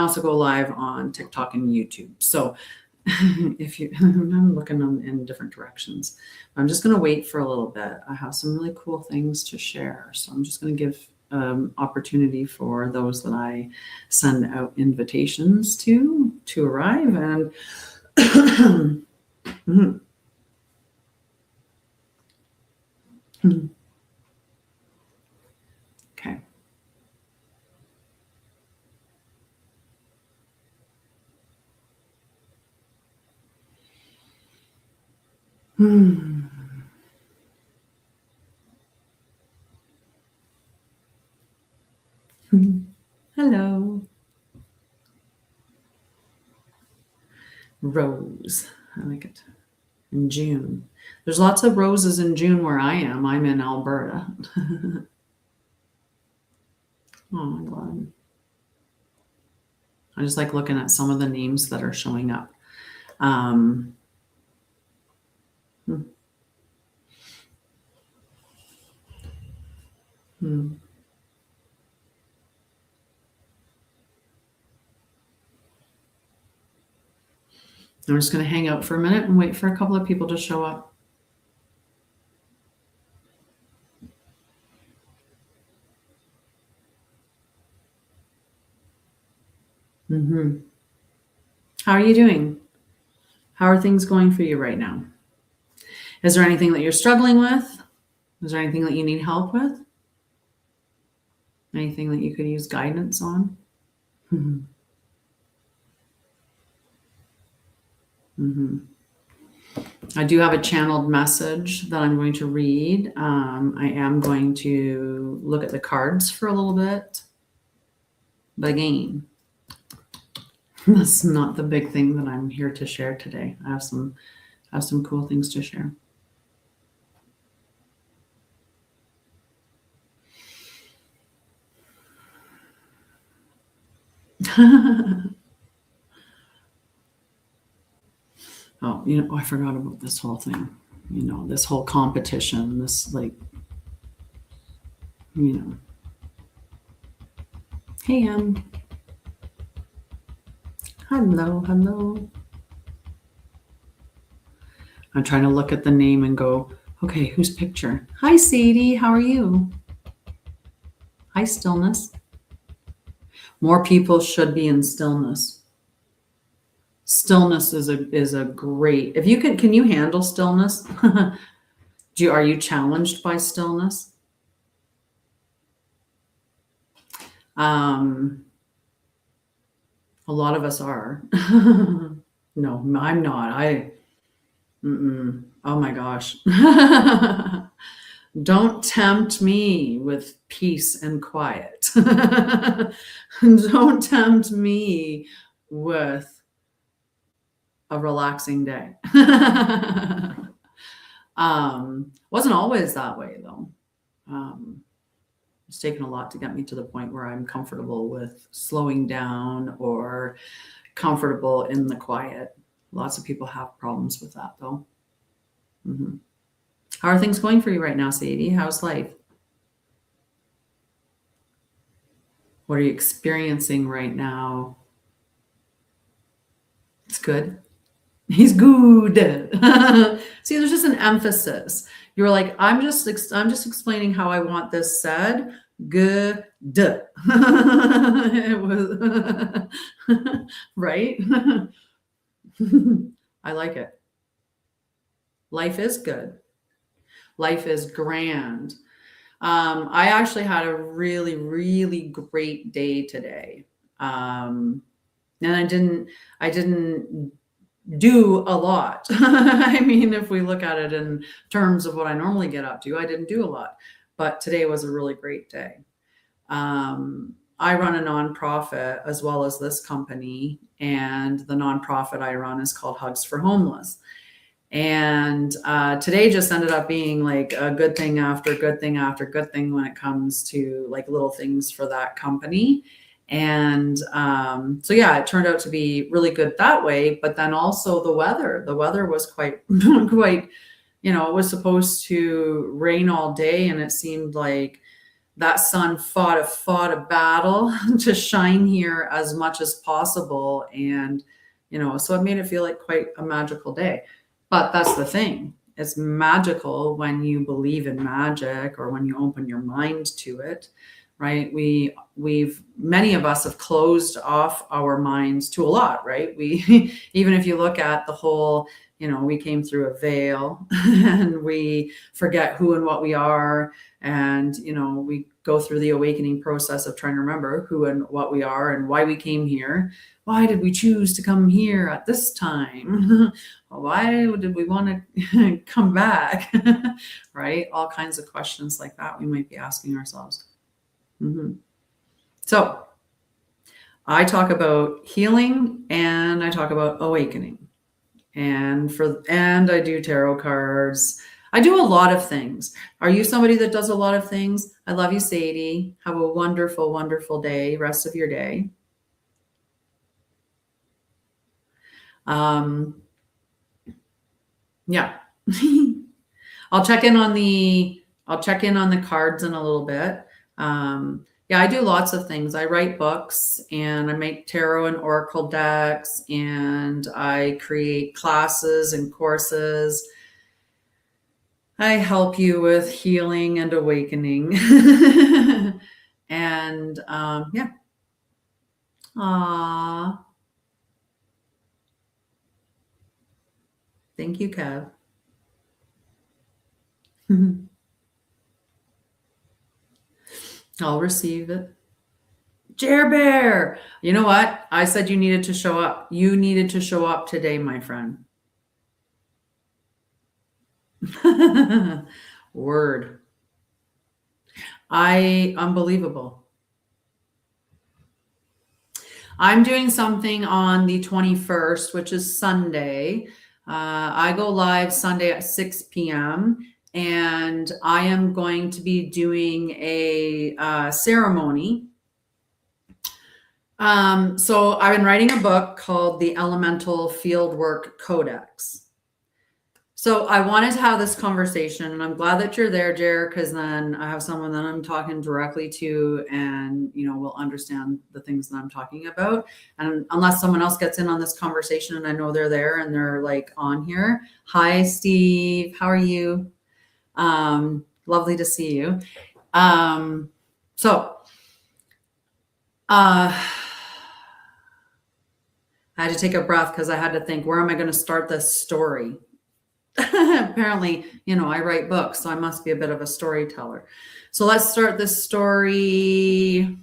also go live on TikTok and YouTube. So if you, I'm looking in different directions. I'm just going to wait for a little bit. I have some really cool things to share. So I'm just going to give opportunity for those that I send out invitations to arrive. And okay. Hello. Rose. I like it. In June. There's lots of roses in June where I am. I'm in Alberta. Oh, I'm glad. I just like looking at some of the names that are showing up. I'm just going to hang out for a minute and wait for a couple of people to show up. How are you doing? How are things going for you right now? Is there anything that you're struggling with? Is there anything that you need help with? Anything that you could use guidance on? I do have a channeled message that I'm going to read. I am going to look at the cards for a little bit. But again, that's not the big thing that I'm here to share today. I have some cool things to share. Oh, I forgot about this whole thing. This whole competition, this Hey, hello. I'm trying to look at the name and go, okay, whose picture? Hi, Sadie. How are you? Hi, stillness. More people should be in stillness. Stillness is a great, if you can you handle stillness? Are you challenged by stillness? A lot of us are. No, I'm not. Oh my gosh. Don't tempt me with peace and quiet. Don't tempt me with a relaxing day. Wasn't always that way though. It's taken a lot to get me to the point where I'm comfortable with slowing down or comfortable in the quiet. Lots of people have problems with that though. How are things going for you right now, Sadie? How's life? What are you experiencing right now? It's good. He's good. See, there's just an emphasis. You're like, I'm just explaining how I want this said. Good. It was right. I like it. Life is good. Life is grand. I actually had a really, really great day today. And I didn't do a lot. I mean, if we look at it in terms of what I normally get up to, I didn't do a lot, but today was a really great day. I run a nonprofit as well as this company, and the nonprofit I run is called Hugs for Homeless. And today just ended up being like a good thing after good thing after good thing when it comes to like little things for that company. And so yeah, it turned out to be really good that way. But then also the weather was quite, it was supposed to rain all day, and it seemed like that sun fought a battle to shine here as much as possible. And, so it made it feel like quite a magical day. But that's the thing. It's magical when you believe in magic or when you open your mind to it, right? Many of us have closed off our minds to a lot, right? Even if you look at the whole, we came through a veil and we forget who and what we are. And, we go through the awakening process of trying to remember who and what we are and why we came here. Why did we choose to come here at this time? Why did we want to come back? Right? All kinds of questions like that we might be asking ourselves. Mm-hmm. So I talk about healing and I talk about awakening. And I do tarot cards. I do a lot of things. Are you somebody that does a lot of things? I love you, Sadie. Have a wonderful, wonderful day, rest of your day. Yeah. I'll check in on the cards in a little bit. Yeah, I do lots of things. I write books and I make tarot and oracle decks and I create classes and courses. I help you with healing and awakening. And yeah. Aww. Thank you, Kev. I'll receive it. Jer Bear, you know what? I said you needed to show up. You needed to show up today, my friend. Word. Unbelievable. I'm doing something on the 21st, which is Sunday. I go live Sunday at 6 p.m. and I am going to be doing a ceremony. So I've been writing a book called The Elemental Fieldwork Codex. So I wanted to have this conversation, and I'm glad that you're there, Jer, because then I have someone that I'm talking directly to and, will understand the things that I'm talking about. And unless someone else gets in on this conversation and I know they're there and they're like on here. Hi, Steve. How are you? Lovely to see you. So I had to take a breath because I had to think, where am I going to start this story? Apparently, I write books, so I must be a bit of a storyteller. So let's start this story.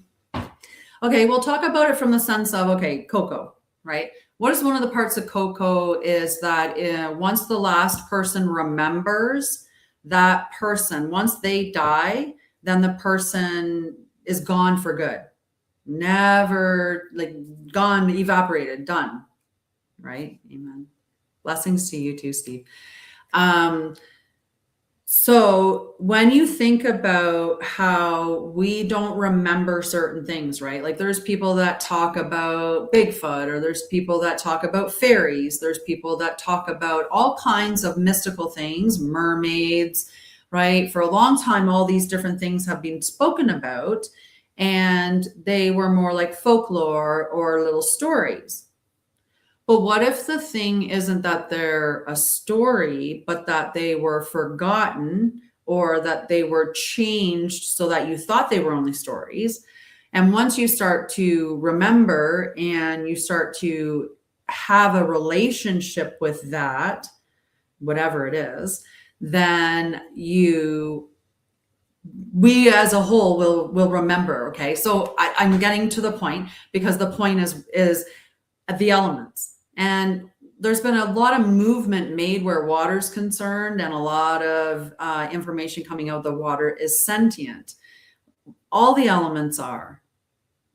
Okay, we'll talk about it from the sense of, cocoa, right? What is one of the parts of cocoa is that once the last person remembers that person, once they die, then the person is gone for good. Never gone, evaporated, done. Right? Amen. Blessings to you too, Steve. So when you think about how we don't remember certain things, right? Like there's people that talk about Bigfoot, or there's people that talk about fairies. There's people that talk about all kinds of mystical things, mermaids, right? For a long time, all these different things have been spoken about, and they were more like folklore or little stories. But what if the thing isn't that they're a story, but that they were forgotten or that they were changed so that you thought they were only stories? And once you start to remember and you start to have a relationship with that, whatever it is, then we as a whole will remember. Okay. So I'm getting to the point because the point is the elements. And there's been a lot of movement made where water's concerned, and a lot of information coming out the water is sentient. All the elements are.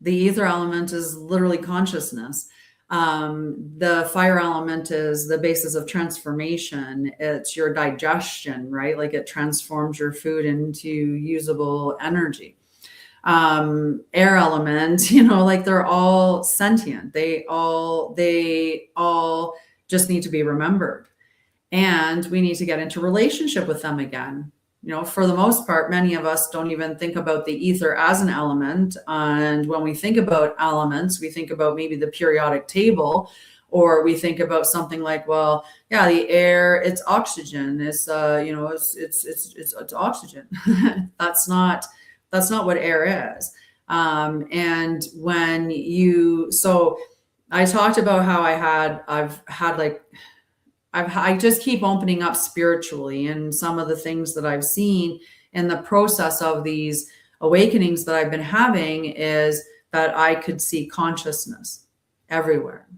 The ether element is literally consciousness. The fire element is the basis of transformation. It's your digestion, right? Like it transforms your food into usable energy. Air element, they're all sentient. They all just need to be remembered, and we need to get into relationship with them again. For the most part, many of us don't even think about the ether as an element. And when we think about elements, we think about maybe the periodic table, or we think about something like, well, yeah, the air, it's oxygen. It's it's oxygen. That's not what air is. And when so I talked about how I just keep opening up spiritually, and some of the things that I've seen in the process of these awakenings that I've been having is that I could see consciousness everywhere.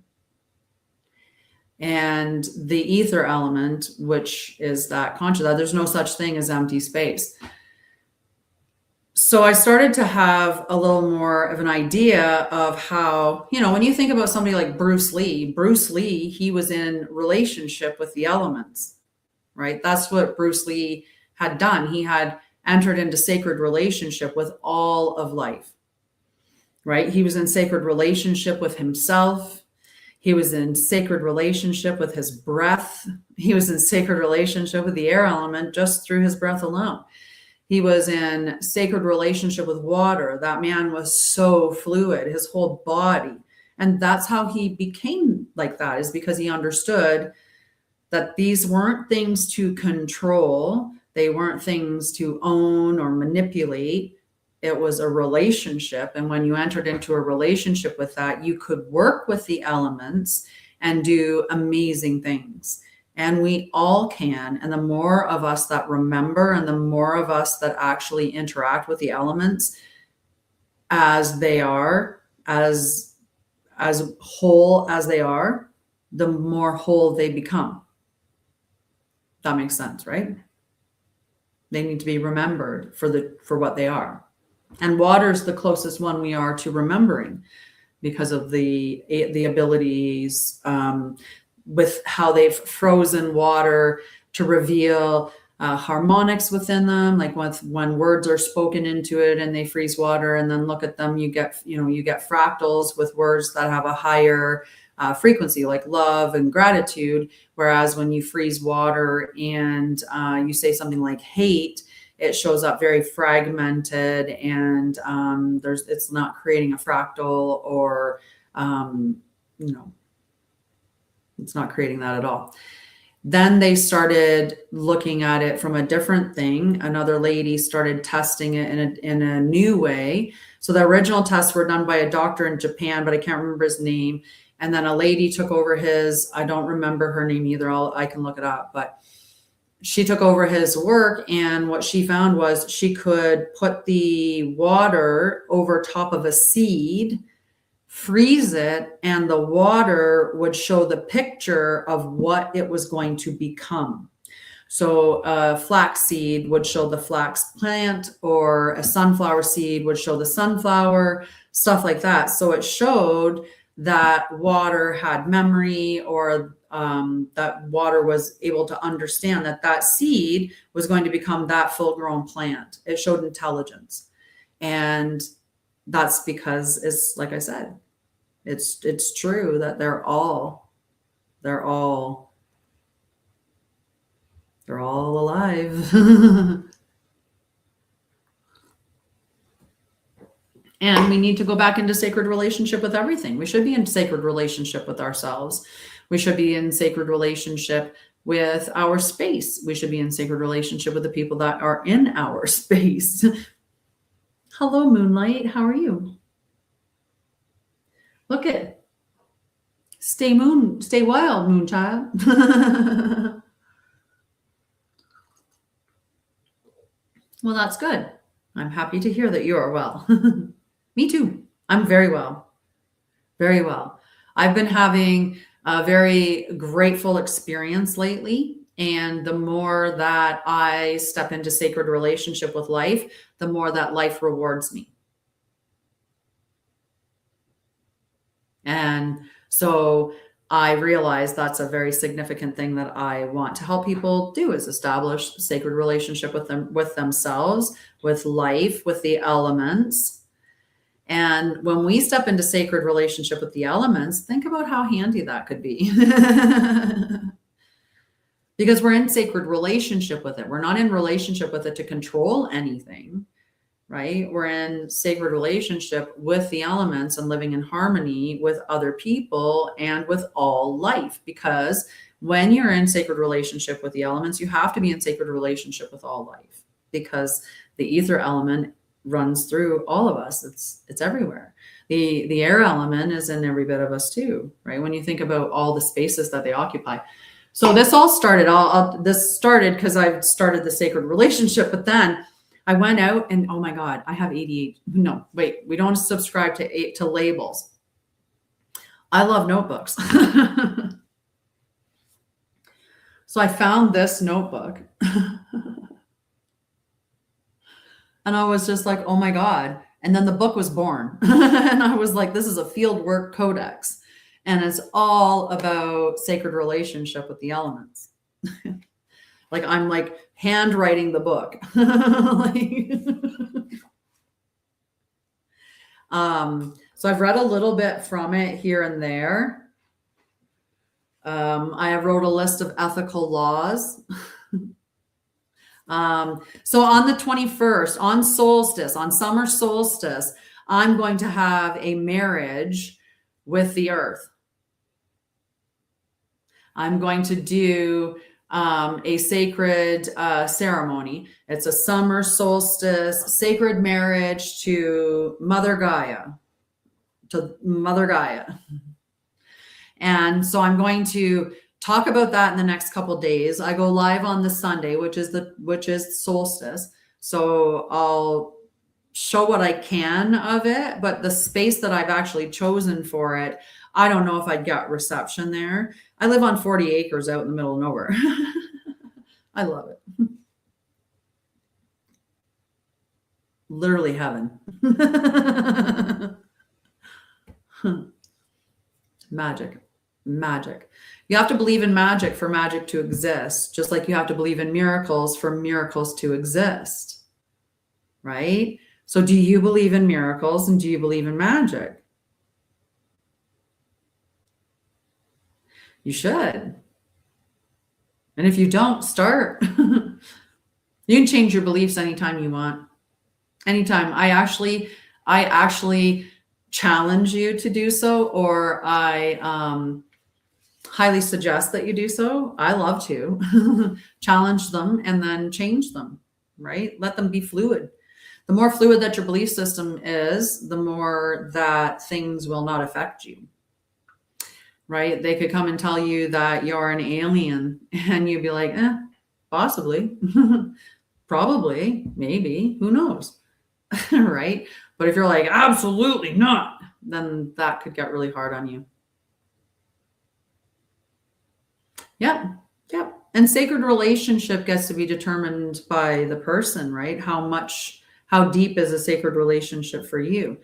And the ether element, which is that consciousness, there's no such thing as empty space. So I started to have a little more of an idea of how, when you think about somebody like Bruce Lee, he was in relationship with the elements, right? That's what Bruce Lee had done. He had entered into sacred relationship with all of life, right? He was in sacred relationship with himself. He was in sacred relationship with his breath. He was in sacred relationship with the air element just through his breath alone. He was in sacred relationship with water. That man was so fluid, his whole body. And that's how he became like that, is because he understood that these weren't things to control. They weren't things to own or manipulate. It was a relationship. And when you entered into a relationship with that, you could work with the elements and do amazing things. And we all can. And the more of us that remember, and the more of us that actually interact with the elements as they are, as whole as they are, the more whole they become. That makes sense, right? They need to be remembered for what they are. And water is the closest one we are to remembering, because of the abilities, with how they've frozen water to reveal harmonics within them. Like when words are spoken into it and they freeze water, and then look at them, you get fractals with words that have a higher frequency, like love and gratitude. Whereas when you freeze water and you say something like hate, it shows up very fragmented, and it's not creating a fractal, or it's not creating that at all. Then they started looking at it from a different thing. Another lady started testing it in a new way. So the original tests were done by a doctor in Japan, but I can't remember his name. And then a lady took over his, I don't remember her name either. I can look it up, but she took over his work. And what she found was she could put the water over top of a seed, freeze it, and the water would show the picture of what it was going to become. So a flax seed would show the flax plant, or a sunflower seed would show the sunflower, stuff like that. So it showed that water had memory, or that water was able to understand that seed was going to become that full-grown plant. It showed intelligence. And that's because, it's like I said, it's true that they're all alive. And we need to go back into sacred relationship with everything. We should be in sacred relationship with ourselves. We should be in sacred relationship with our space. We should be in sacred relationship with the people that are in our space. Hello, Moonlight. How are you? Look at, stay wild, Moonchild. Well, that's good. I'm happy to hear that you are well. Me too. I'm very well. Very well. I've been having a very grateful experience lately. And the more that I step into sacred relationship with life, the more that life rewards me. And so I realize that's a very significant thing that I want to help people do, is establish sacred relationship with themselves, with life, with the elements. And when we step into sacred relationship with the elements, think about how handy that could be. because we're in sacred relationship with it. We're not in relationship with it to control anything, right? We're in sacred relationship with the elements and living in harmony with other people and with all life. Because when you're in sacred relationship with the elements, you have to be in sacred relationship with all life, because the ether element runs through all of us. It's everywhere. The air element is in every bit of us too, right? When you think about all the spaces that they occupy. So this all started, this started because I've started the sacred relationship, but then I went out and, oh my God, I have ADHD. No, wait, we don't subscribe to labels. I love notebooks. So I found this notebook and I was just like, oh my God. And then the book was born. And I was like, this is a fieldwork codex. And it's all about sacred relationship with the elements. Like I'm like handwriting the book. So I've read a little bit from it here and there. I wrote a list of ethical laws. So on the 21st, on solstice, on summer solstice, I'm going to have a marriage with the earth. I'm going to do a sacred ceremony. It's a summer solstice, sacred marriage to Mother Gaia, And so I'm going to talk about that in the next couple of days. I go live on the Sunday, which is solstice. So I'll show what I can of it, but the space that I've actually chosen for it, I don't know if I'd get reception there. I live on 40 acres out in the middle of nowhere. I love it. Literally heaven. Magic. You have to believe in magic for magic to exist, just like you have to believe in miracles for miracles to exist, right? So do you believe in miracles and do you believe in magic? You should. And if you don't, start. You can change your beliefs anytime you want. Anytime. I actually challenge you to do so, or I highly suggest that you do so. I love to challenge them and then change them, right? Let them be fluid. The more fluid that your belief system is, the more that things will not affect you, right? They could come and tell you that you're an alien and you'd be like, possibly, probably, maybe, who knows, right? But if you're like, absolutely not, then that could get really hard on you. Yep. And sacred relationship gets to be determined by the person, right? How deep is a sacred relationship for you?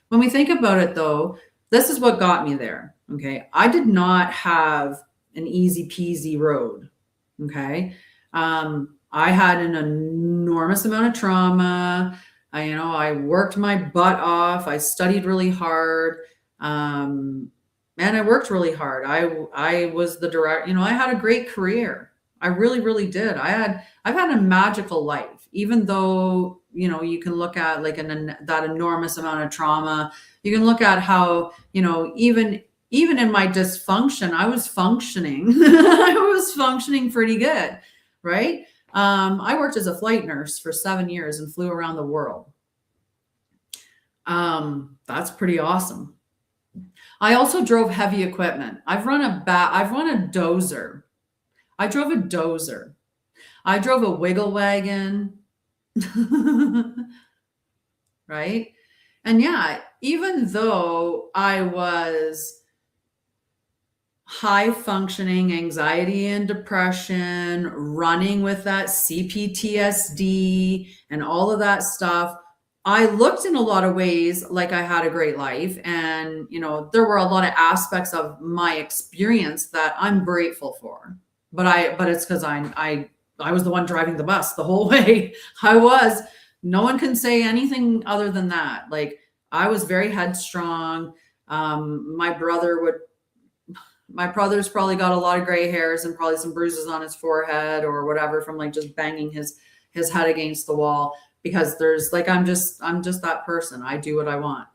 When we think about it though, this is what got me there. Okay. I did not have an easy peasy road. Okay. I had an enormous amount of trauma. I worked my butt off. I studied really hard. And I worked really hard. I was the direct, I had a great career. I really, really did. I've had a magical life, even though, you can look at like that enormous amount of trauma. You can look at how, even in my dysfunction, I was functioning. I was functioning pretty good. Right. I worked as a flight nurse for 7 years and flew around the world. That's pretty awesome. I also drove heavy equipment. I've run a dozer. I drove a dozer. I drove a wiggle wagon. Right? And yeah, even though I was high functioning anxiety and depression, running with that CPTSD and all of that stuff, I looked in a lot of ways like I had a great life. And, there were a lot of aspects of my experience that I'm grateful for. But it's because I was the one driving the bus the whole way. No one can say anything other than that. Like I was very headstrong. My brother My brother's probably got a lot of gray hairs and probably some bruises on his forehead or whatever from like just banging his head against the wall, because there's like I'm just that person. I do what I want.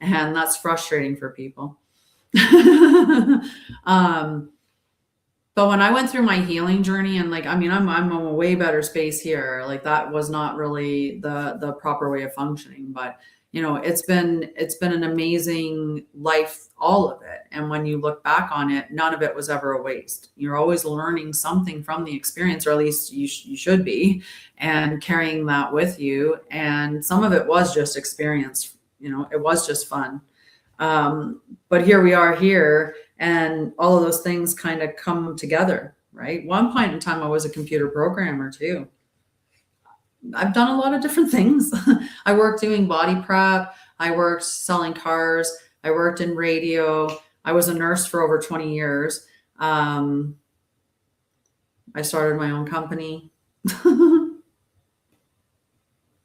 And that's frustrating for people. But when I went through my healing journey, and like, I mean, I'm in a way better space here. Like that was not really the proper way of functioning, but you know, it's been an amazing life, all of it. And when you look back on it, none of it was ever a waste. You're always learning something from the experience, or at least you should be, and carrying that with you. And some of it was just experience, you know, it was just fun. But here we are here, and all of those things kind of come together, right? One point in time, I was a computer programmer too. I've done a lot of different things. I worked doing body prep. I worked selling cars. I worked in radio. I was a nurse for over 20 years. I started my own company.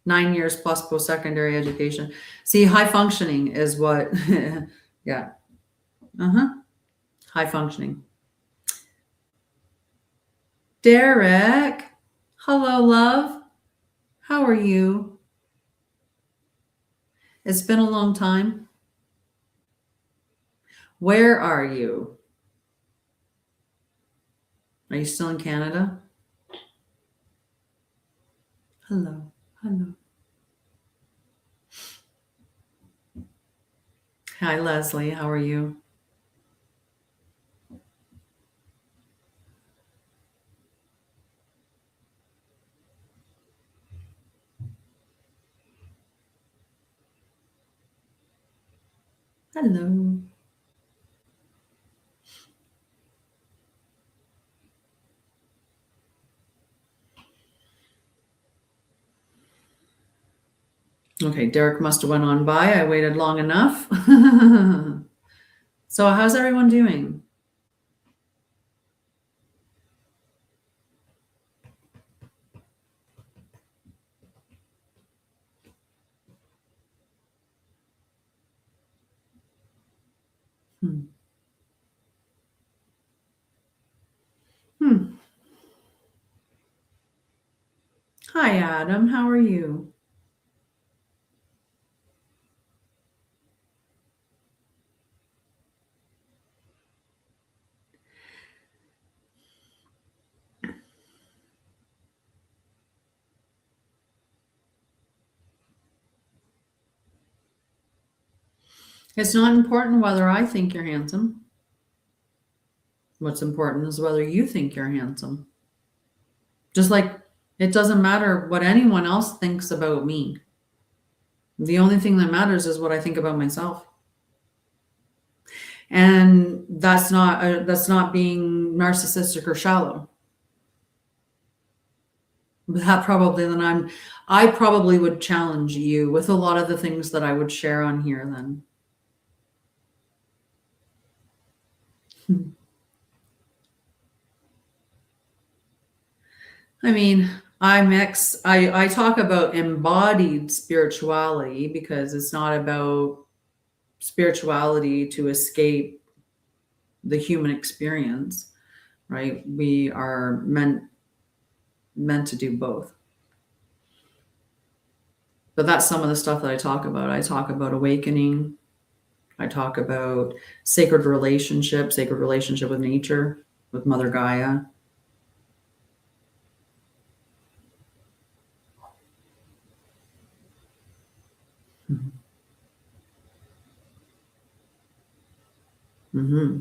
9 years plus post-secondary education. See, high functioning is what, yeah. High functioning. Derek, hello, love. How are you? It's been a long time. Where are you? Are you still in Canada? Hello, hello. Hi, Leslie. How are you? Hello. Okay, Derek must have went on by. I waited long enough. So how's everyone doing? Hmm. Hi, Adam. How are you? It's not important whether I think you're handsome. What's important is whether you think you're handsome. Just like it doesn't matter what anyone else thinks about me. The only thing that matters is what I think about myself. And that's not being narcissistic or shallow. That probably then I probably would challenge you with a lot of the things that I would share on here then. I mean, I talk about embodied spirituality because it's not about spirituality to escape the human experience, right? We are meant to do both. But that's some of the stuff that I talk about. I talk about awakening. I talk about sacred relationship with nature, with Mother Gaia. Mm-hmm.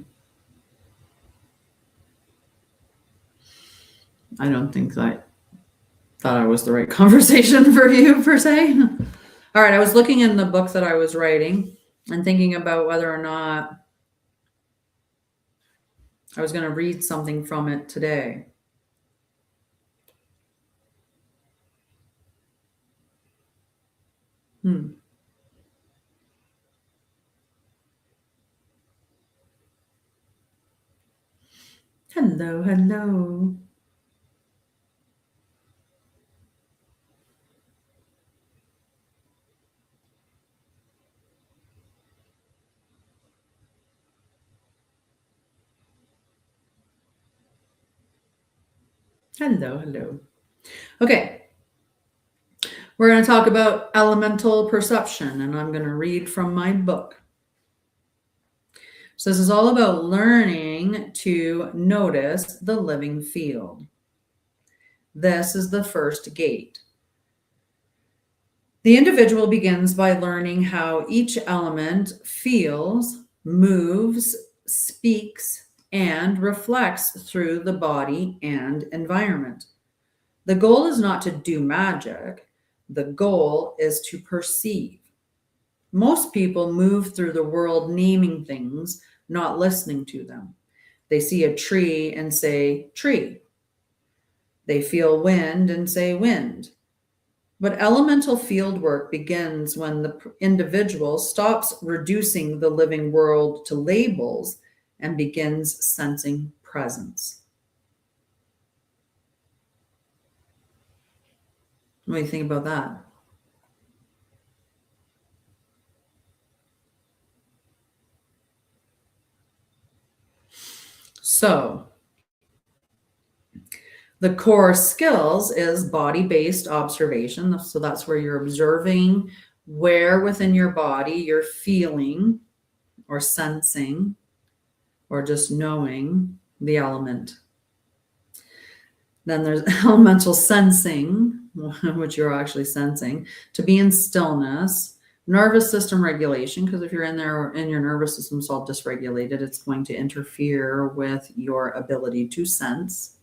I don't think that I was the right conversation for you per se. All right, I was looking in the book that I was writing and thinking about whether or not I was going to read something from it today. Hello, hello. Hello, hello. Okay, we're going to talk about elemental perception, and I'm going to read from my book. So, this is all about learning to notice the living field. This is the first gate. The individual begins by learning how each element feels, moves, speaks, and reflects through the body and environment. The goal is not to do magic, the goal is to perceive. Most people move through the world naming things, not listening to them. They see a tree and say, tree. They feel wind and say, wind. But elemental field work begins when the individual stops reducing the living world to labels and begins sensing presence. What do you think about that? So, the core skills is body-based observation. So that's where you're observing where within your body you're feeling or sensing or just knowing the element. Then there's elemental sensing, which you're actually sensing, to be in stillness, nervous system regulation, because if you're in there and your nervous system's all dysregulated, it's going to interfere with your ability to sense.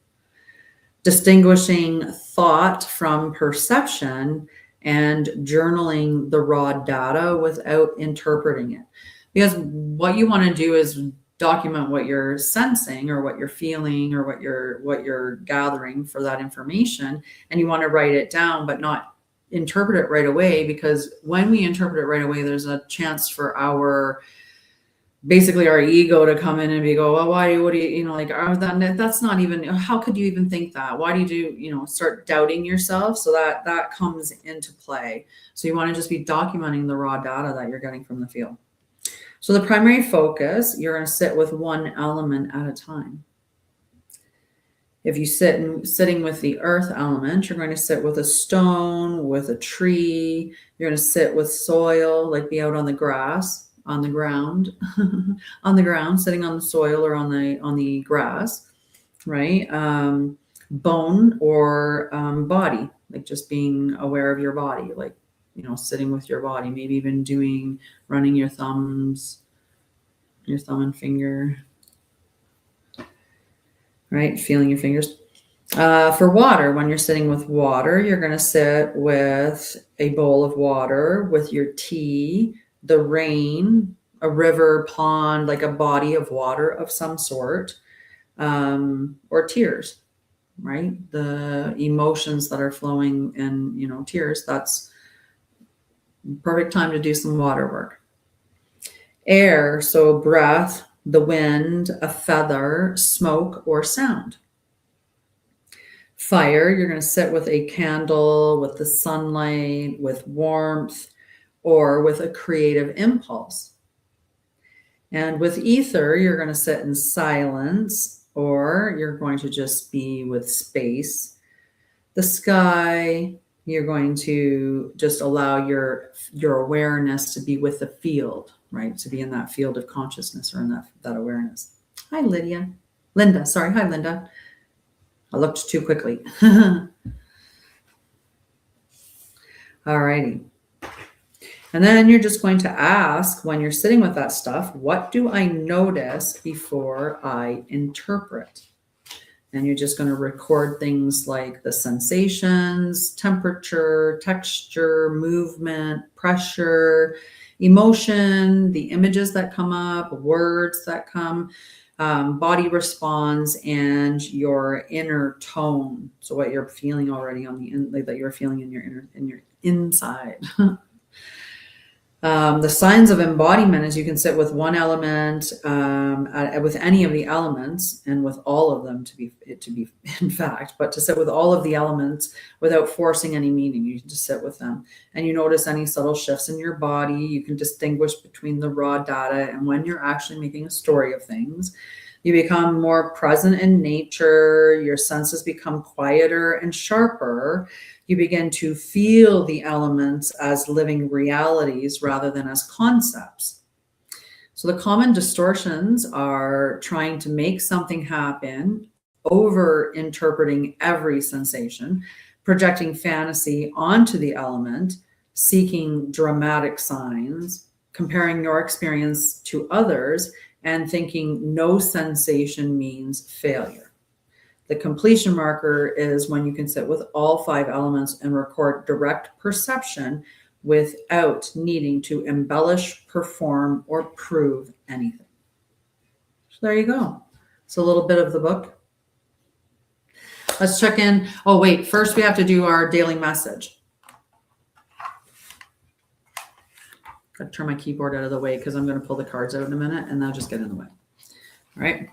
Distinguishing thought from perception and journaling the raw data without interpreting it. Because what you want to do is document what you're sensing or what you're feeling or what you're gathering for that information, and you want to write it down but not interpret it right away, because when we interpret it right away, there's a chance for our ego to come in and be go, well, what do you like, oh, that's not even, how could you even think that? Why do you start doubting yourself? So that comes into play. So you want to just be documenting the raw data that you're getting from the field. So the primary focus, you're going to sit with one element at a time. If you sitting with the earth element, you're going to sit with a stone, with a tree. You're going to sit with soil, like be out on the grass, on the ground, on the ground, sitting on the soil or on the grass, right? Bone or body, like just being aware of your body, like, sitting with your body, maybe even running your thumb and finger, right? Feeling your fingers. For water, when you're sitting with water, you're going to sit with a bowl of water with your tea, the rain, a river, pond, like a body of water of some sort, or tears, right? The emotions that are flowing and, tears, that's perfect time to do some water work. Air, so breath, the wind, a feather, smoke, or sound. Fire, you're going to sit with a candle, with the sunlight, with warmth, or with a creative impulse. And with ether, you're going to sit in silence, or you're going to just be with space. The sky, you're going to just allow your awareness to be with the field, right? To be in that field of consciousness or in that awareness. Hi, Linda. Sorry. Hi, Linda. I looked too quickly. All righty. And then you're just going to ask, when you're sitting with that stuff, what do I notice before I interpret? And you're just going to record things like the sensations, temperature, texture, movement, pressure, emotion, the images that come up, words that come, body response, and your inner tone. So what you're feeling already on that you're feeling in your inside. The signs of embodiment is you can sit with one element, with any of the elements, and with all of them to be in fact, but to sit with all of the elements without forcing any meaning. You can just sit with them, and you notice any subtle shifts in your body. You can distinguish between the raw data and when you're actually making a story of things. You become more present in nature. Your senses become quieter and sharper. You begin to feel the elements as living realities rather than as concepts. So the common distortions are trying to make something happen, over interpreting every sensation, projecting fantasy onto the element, seeking dramatic signs, comparing your experience to others, and thinking no sensation means failure. The completion marker is when you can sit with all 5 elements and record direct perception without needing to embellish, perform, or prove anything. So there you go. It's a little bit of the book. Let's check in. Oh, wait, first we have to do our daily message. Gotta turn my keyboard out of the way because I'm going to pull the cards out in a minute and they'll just get in the way. All right.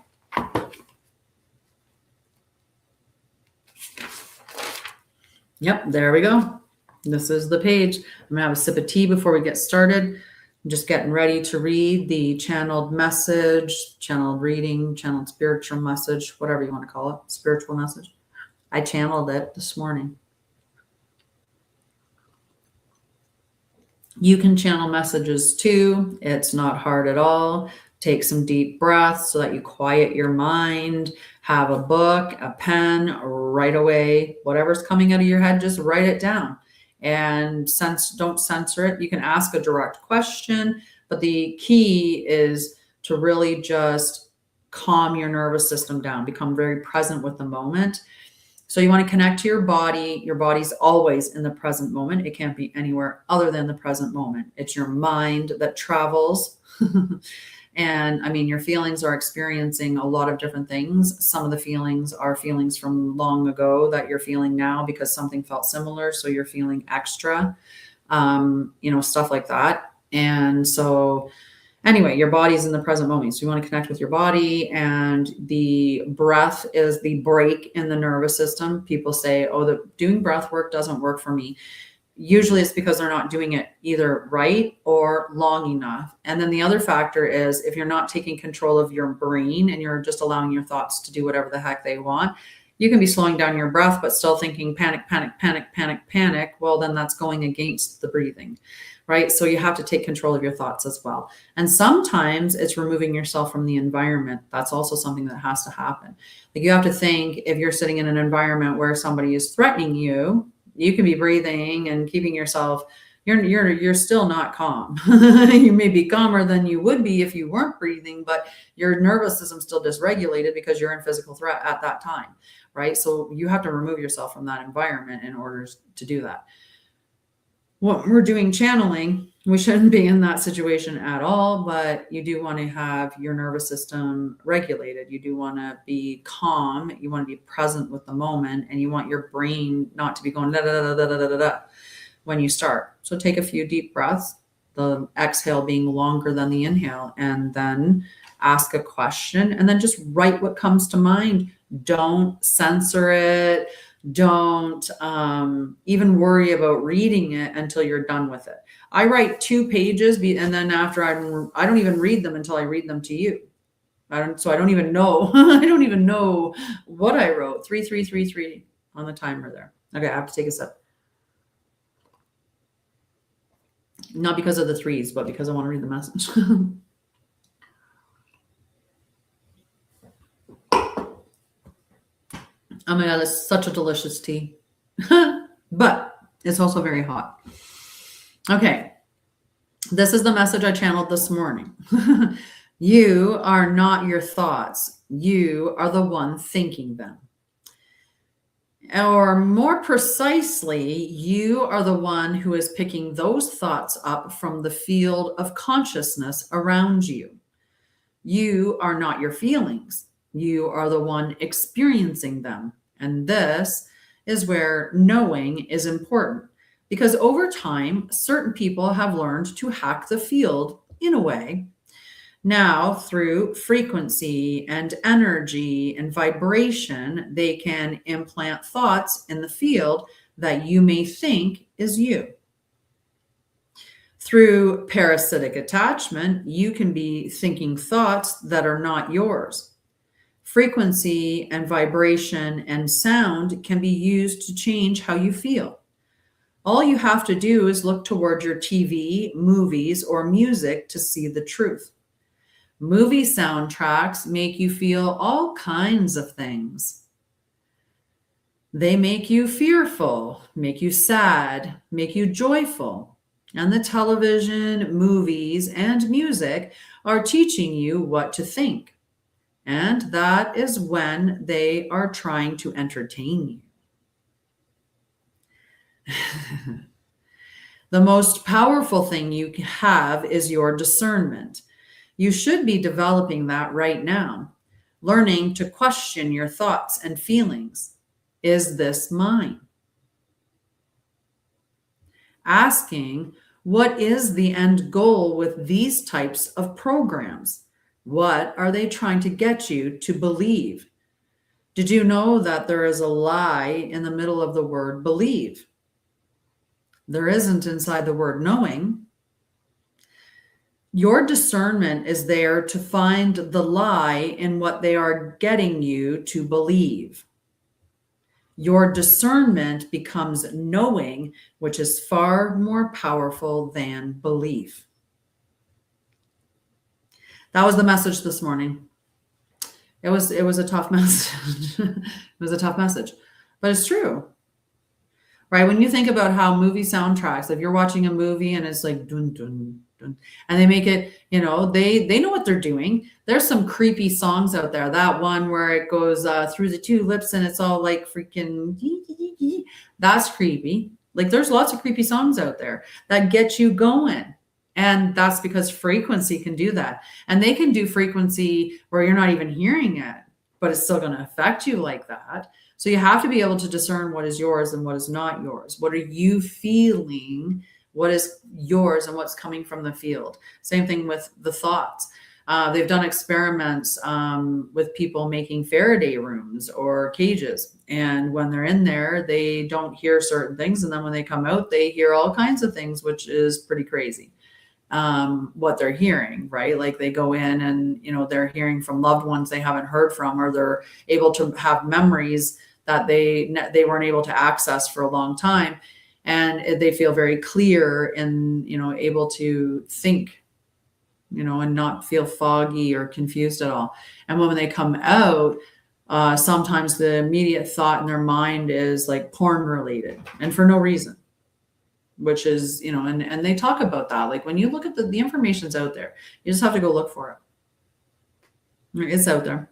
Yep, there we go. This is the page. I'm gonna have a sip of tea before we get started. I'm just getting ready to read the channeled message, channeled reading, channeled spiritual message, whatever you want to call it, spiritual message. I channeled it this morning. You can channel messages too. It's not hard at all. Take some deep breaths so that you quiet your mind. Have a book, a pen, right away. Whatever's coming out of your head, just write it down. And don't censor it. You can ask a direct question, but the key is to really just calm your nervous system down, become very present with the moment. So you want to connect to your body. Your body's always in the present moment. It can't be anywhere other than the present moment. It's your mind that travels. And I mean, your feelings are experiencing a lot of different things. Some of the feelings are feelings from long ago that you're feeling now because something felt similar. So you're feeling extra, stuff like that. And so anyway, your body's in the present moment. So you want to connect with your body, and the breath is the break in the nervous system. People say, oh, doing breath work doesn't work for me. Usually it's because they're not doing it either right or long enough. And then the other factor is if you're not taking control of your brain and you're just allowing your thoughts to do whatever the heck they want, you can be slowing down your breath, but still thinking panic, panic, panic, panic, panic. Well, then that's going against the breathing, right? So you have to take control of your thoughts as well. And sometimes it's removing yourself from the environment. That's also something that has to happen. Like you have to think, if you're sitting in an environment where somebody is threatening you, you can be breathing and keeping yourself, you're still not calm. You may be calmer than you would be if you weren't breathing, but your nervous system's still dysregulated because you're in physical threat at that time, right? So you have to remove yourself from that environment in order to do that. When we're doing channeling, we shouldn't be in that situation at all, but you do want to have your nervous system regulated. You do want to be calm. You want to be present with the moment, and you want your brain not to be going da da da da da da da when you start. So take a few deep breaths, the exhale being longer than the inhale, and then ask a question, and then just write what comes to mind. Don't censor it. Don't even worry about reading it until you're done with it. I write 2 pages, and then after I don't even read them until I read them to you. I don't even know. I don't even know what I wrote. 3333 on the timer there. Okay, I have to take a sip. Not because of the threes, but because I want to read the message. Oh my God, that's such a delicious tea. But it's also very hot. Okay. This is the message I channeled this morning. You are not your thoughts. You are the one thinking them. Or more precisely, you are the one who is picking those thoughts up from the field of consciousness around you. You are not your feelings. You are the one experiencing them. And this is where knowing is important. Because over time, certain people have learned to hack the field in a way. Now, through frequency and energy and vibration, they can implant thoughts in the field that you may think is you. Through parasitic attachment, you can be thinking thoughts that are not yours. Frequency and vibration and sound can be used to change how you feel. All you have to do is look toward your TV, movies, or music to see the truth. Movie soundtracks make you feel all kinds of things. They make you fearful, make you sad, make you joyful. And the television, movies, and music are teaching you what to think. And that is when they are trying to entertain you. The most powerful thing you have is your discernment. You should be developing that right now, learning to question your thoughts and feelings. Is this mine? Asking, what is the end goal with these types of programs? What are they trying to get you to believe? Did you know that there is a lie in the middle of the word believe? There isn't inside the word knowing. Your discernment is there to find the lie in what they are getting you to believe. Your discernment becomes knowing, which is far more powerful than belief. That was the message this morning. It was a tough message. It was a tough message, but it's true. Right? When you think about how movie soundtracks, if you're watching a movie and it's like dun dun dun, and they make it, they know what they're doing. There's some creepy songs out there. That one where it goes through the two lips and it's all like freaking, that's creepy. Like there's lots of creepy songs out there that get you going. And that's because frequency can do that. And they can do frequency where you're not even hearing it, but it's still going to affect you like that. So you have to be able to discern what is yours and what is not yours. What are you feeling? What is yours and what's coming from the field? Same thing with the thoughts. They've done experiments with people making Faraday rooms or cages. And when they're in there, they don't hear certain things. And then when they come out, they hear all kinds of things, which is pretty crazy. What they're hearing, right? Like they go in and, they're hearing from loved ones they haven't heard from, or they're able to have memories that they weren't able to access for a long time. And they feel very clear and, able to think, and not feel foggy or confused at all. And when they come out, sometimes the immediate thought in their mind is like porn related and for no reason, which is, and they talk about that. Like when you look at the information's out there, you just have to go look for it. It's out there.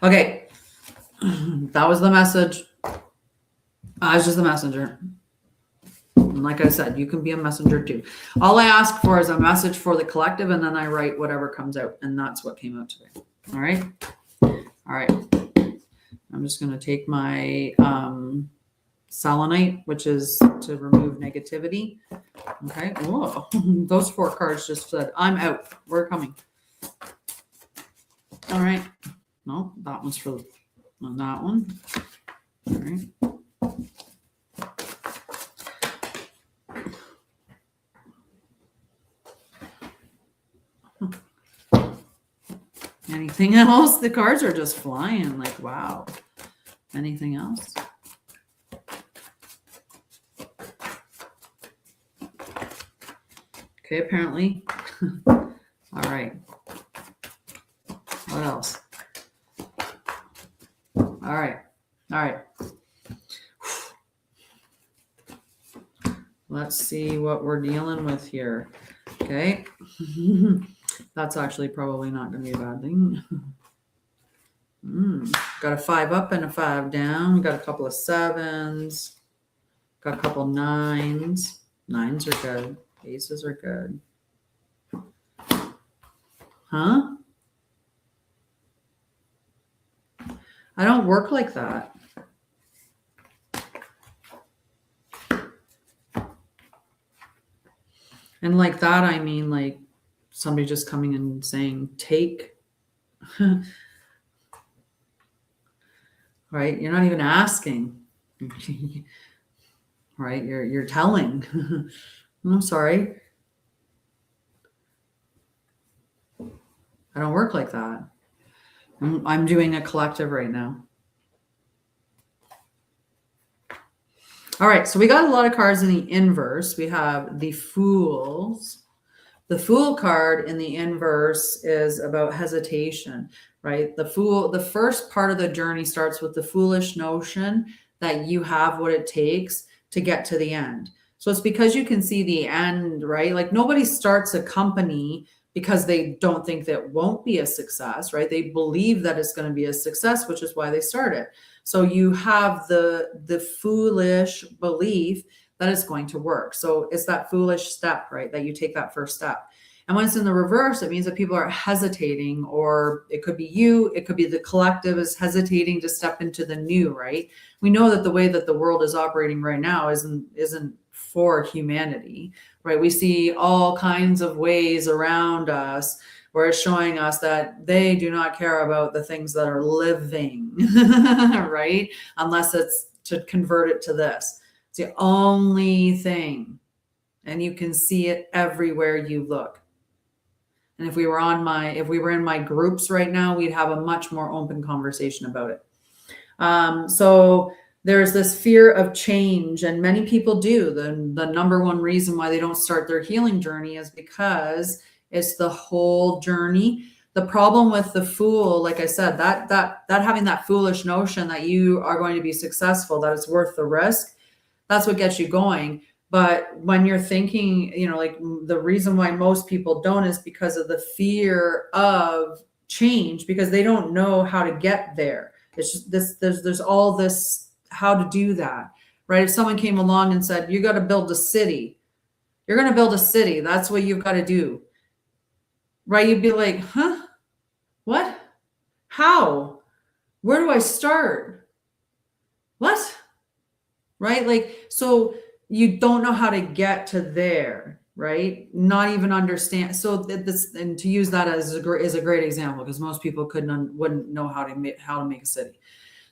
Okay. That was the message. I was just the messenger. And like I said, you can be a messenger too. All I ask for is a message for the collective, and then I write whatever comes out. And that's what came out today. All right. All right. I'm just going to take my selenite, which is to remove negativity. Okay. Whoa. Those 4 cards just said, I'm out. We're coming. All right. No, that one's for that one. All right. Anything else? The cards are just flying. Like, wow. Anything else? Okay, apparently. All right. What else? All right. All right. Let's see what we're dealing with here. Okay. That's actually probably not going to be a bad thing. Got a 5 up and a 5 down. We got a couple of 7s. Got a couple 9s. 9s are good. Aces are good. Huh? I don't work like that. And like that, I mean, like somebody just coming and saying, take, right? You're not even asking, right? You're telling. I'm sorry. I don't work like that. I'm doing a collective right now. All right, so we got a lot of cards in the inverse. We have the Fools. The Fool card in the inverse is about hesitation, right? The Fool, the first part of the journey starts with the foolish notion that you have what it takes to get to the end. So it's because you can see the end, right? Like nobody starts a company because they don't think that it won't be a success, right? They believe that it's going to be a success, which is why they start it. So you have the foolish belief that it's going to work. So it's that foolish step, right? That you take that first step. And when it's in the reverse, it means that people are hesitating, or it could be you, it could be the collective is hesitating to step into the new, right? We know that the way that the world is operating right now isn't for humanity, right? We see all kinds of ways around us where it's showing us that they do not care about the things that are living, right? Unless it's to convert it to this. It's the only thing. And you can see it everywhere you look. And if we were in my groups right now, we'd have a much more open conversation about it. So there's this fear of change, and many people do. The number one reason why they don't start their healing journey is because it's the whole journey. The problem with the Fool, like I said, that having that foolish notion that you are going to be successful, that it's worth the risk, that's what gets you going. But when you're thinking, like the reason why most people don't is because of the fear of change, because they don't know how to get there. It's just this, there's all this, how to do that, right? If someone came along and said, you got to build a city, you're going to build a city. That's what you've got to do, right? You'd be like, huh? What? How? Where do I start? What? Right? Like, so you don't know how to get to there, right? Not even understand. So this, and to use that as is a great example, because most people wouldn't know how to make a city.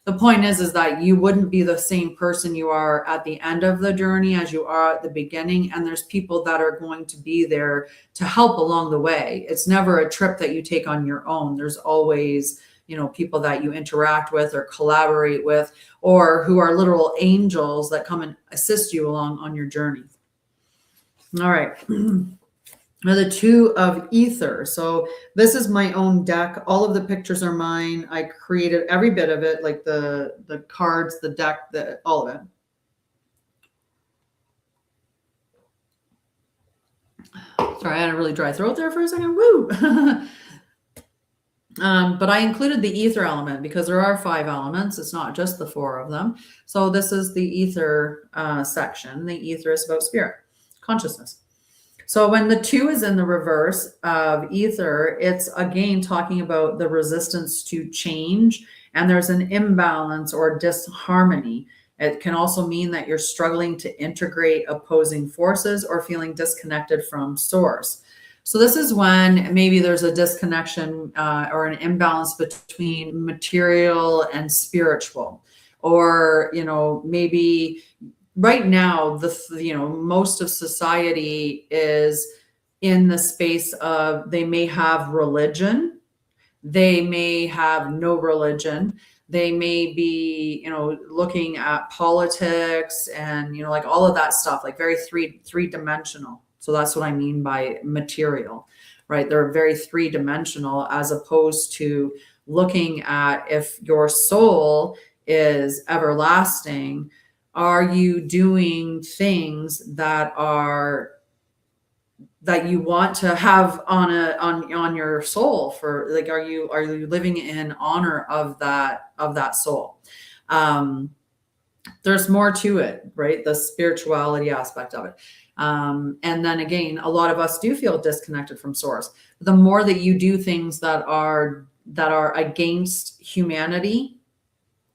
The point is that you wouldn't be the same person you are at the end of the journey as you are at the beginning. And there's people that are going to be there to help along the way. It's never a trip that you take on your own. There's always, people that you interact with or collaborate with, or who are literal angels that come and assist you along on your journey. All right. Now the Two of Ether. So this is my own deck. All of the pictures are mine. I created every bit of it, like the cards, the deck, all of it. Sorry, I had a really dry throat there for a second. Woo! But I included the ether element because there are 5 elements. It's not just the 4 of them. So this is the ether section. The ether is about spirit, consciousness. So when the 2 is in the reverse of ether, it's again talking about the resistance to change, and there's an imbalance or disharmony. It can also mean that you're struggling to integrate opposing forces or feeling disconnected from source. So this is when maybe there's a disconnection or an imbalance between material and spiritual, or, maybe right now, most of society is in the space of, they may have religion, they may have no religion, they may be, looking at politics and, like all of that stuff, like very three-dimensional. So that's what I mean by material, right? They're very three-dimensional, as opposed to looking at if your soul is everlasting. Are you doing things that you want to have on your soul for, like, are you living in honor of that soul? There's more to it, right? The spirituality aspect of it. And then again, a lot of us do feel disconnected from source. The more that you do things that are against humanity,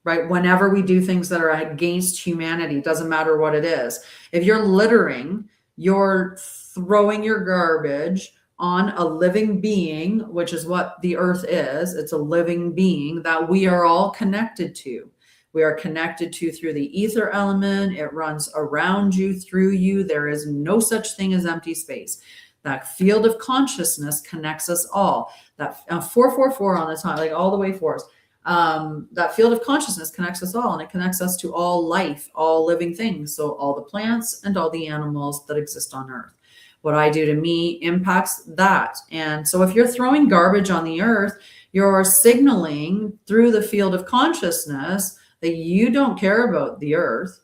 right? Whenever we do things that are against humanity, doesn't matter what it is. If you're littering, you're throwing your garbage on a living being, which is what the earth is. It's a living being that we are all connected to. We are connected to through the ether element. It runs around you, through you. There is no such thing as empty space. That field of consciousness connects us all. That 444 on the top, like all the way fours. That field of consciousness connects us all, and it connects us to all life, all living things. So all the plants and all the animals that exist on earth. What I do to me impacts that. And so if you're throwing garbage on the earth, you're signaling through the field of consciousness that you don't care about the earth.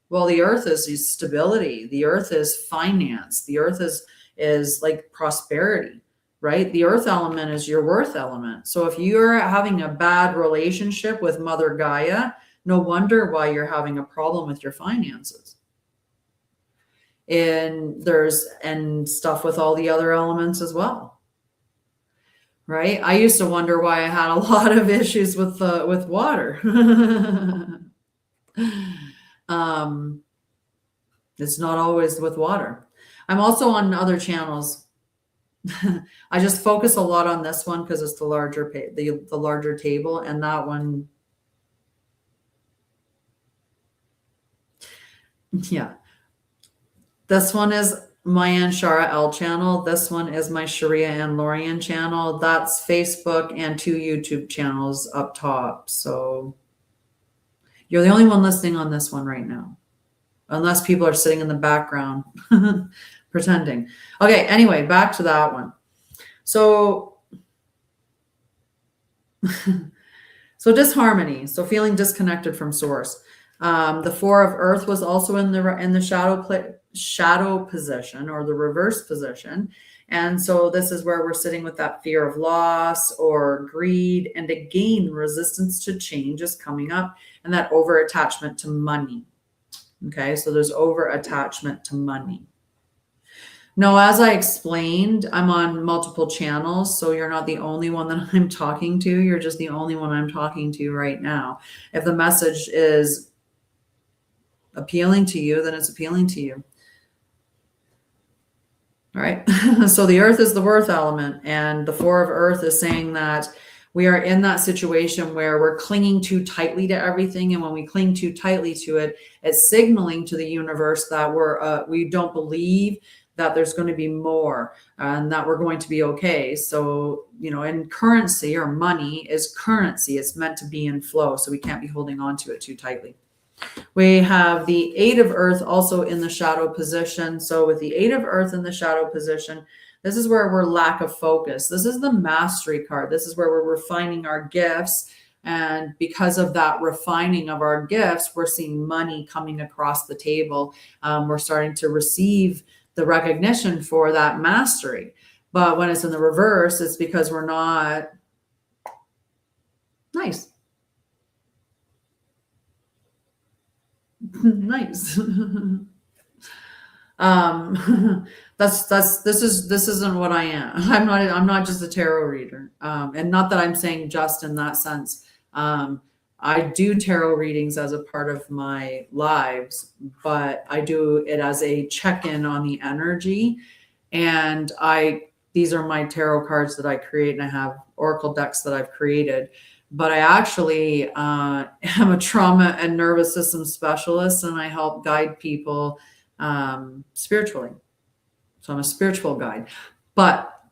Well, the earth is stability. The earth is finance. The earth is like prosperity, right? The earth element is your worth element. So if you're having a bad relationship with Mother Gaia, no wonder why you're having a problem with your finances. And there's stuff with all the other elements as well, right? I used to wonder why I had a lot of issues with water. It's not always with water. I'm also on other channels. I just focus a lot on this one because it's the larger the larger table, and that one, yeah. This one is my Anshara'El channel. This one is my Sharia and Lorian channel. That's Facebook and 2 YouTube channels up top. So you're the only one listening on this one right now, unless people are sitting in the background pretending. Okay, anyway, back to that one. So, so disharmony, so feeling disconnected from source. The 4 of Earth was also in the shadow position, or the reverse position. And so this is where we're sitting with that fear of loss or greed. And again, resistance to change is coming up, and that over attachment to money. Okay, so there's over attachment to money. Now, as I explained, I'm on multiple channels, so you're not the only one that I'm talking to. You're just the only one I'm talking to right now. If the message is appealing to you, then it's appealing to you. All right. So the earth is the worth element, and the 4 of Earth is saying that we are in that situation where we're clinging too tightly to everything. And when we cling too tightly to it, it's signaling to the universe that we don't believe that there's going to be more and that we're going to be okay. So, and currency or money is currency. It's meant to be in flow. So we can't be holding on to it too tightly. We have the 8 of Earth also in the shadow position. So with the 8 of Earth in the shadow position, this is where we're lack of focus. This is the mastery card. This is where we're refining our gifts. And because of that refining of our gifts, we're seeing money coming across the table. We're starting to receive the recognition for that mastery. But when it's in the reverse, it's because we're not nice. Nice. This isn't what I am. I'm not just a tarot reader. And not that I'm saying just in that sense. I do tarot readings as a part of my lives, but I do it as a check-in on the energy. And these are my tarot cards that I create, and I have oracle decks that I've created. But I actually am a trauma and nervous system specialist, and I help guide people spiritually. So I'm a spiritual guide, but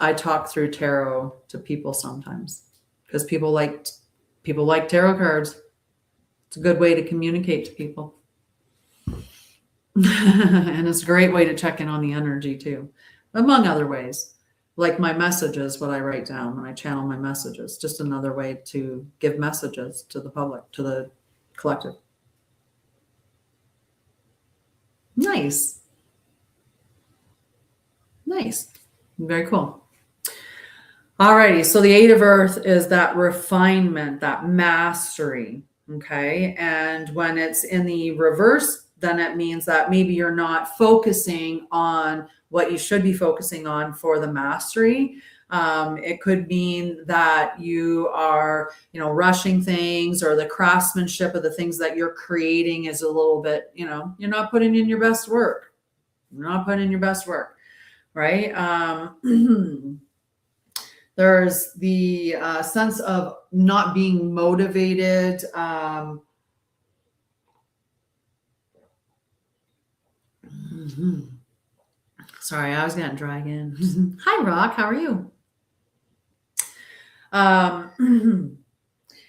I talk through tarot to people sometimes because people like tarot cards. It's a good way to communicate to people. And it's a great way to check in on the energy too, among other ways. Like my messages, what I write down when I channel my messages, just another way to give messages to the public, to the collective. Nice. Nice. Very cool. Alrighty. So the 8 of Earth is that refinement, that mastery. Okay. And when it's in the reverse, then it means that maybe you're not focusing on what you should be focusing on for the mastery. It could mean that you are, rushing things, or the craftsmanship of the things that you're creating is a little bit, you're not putting in your best work. You're not putting in your best work, right? There's the sense of not being motivated. Sorry, I was getting dry again. Hi, Rock. How are you?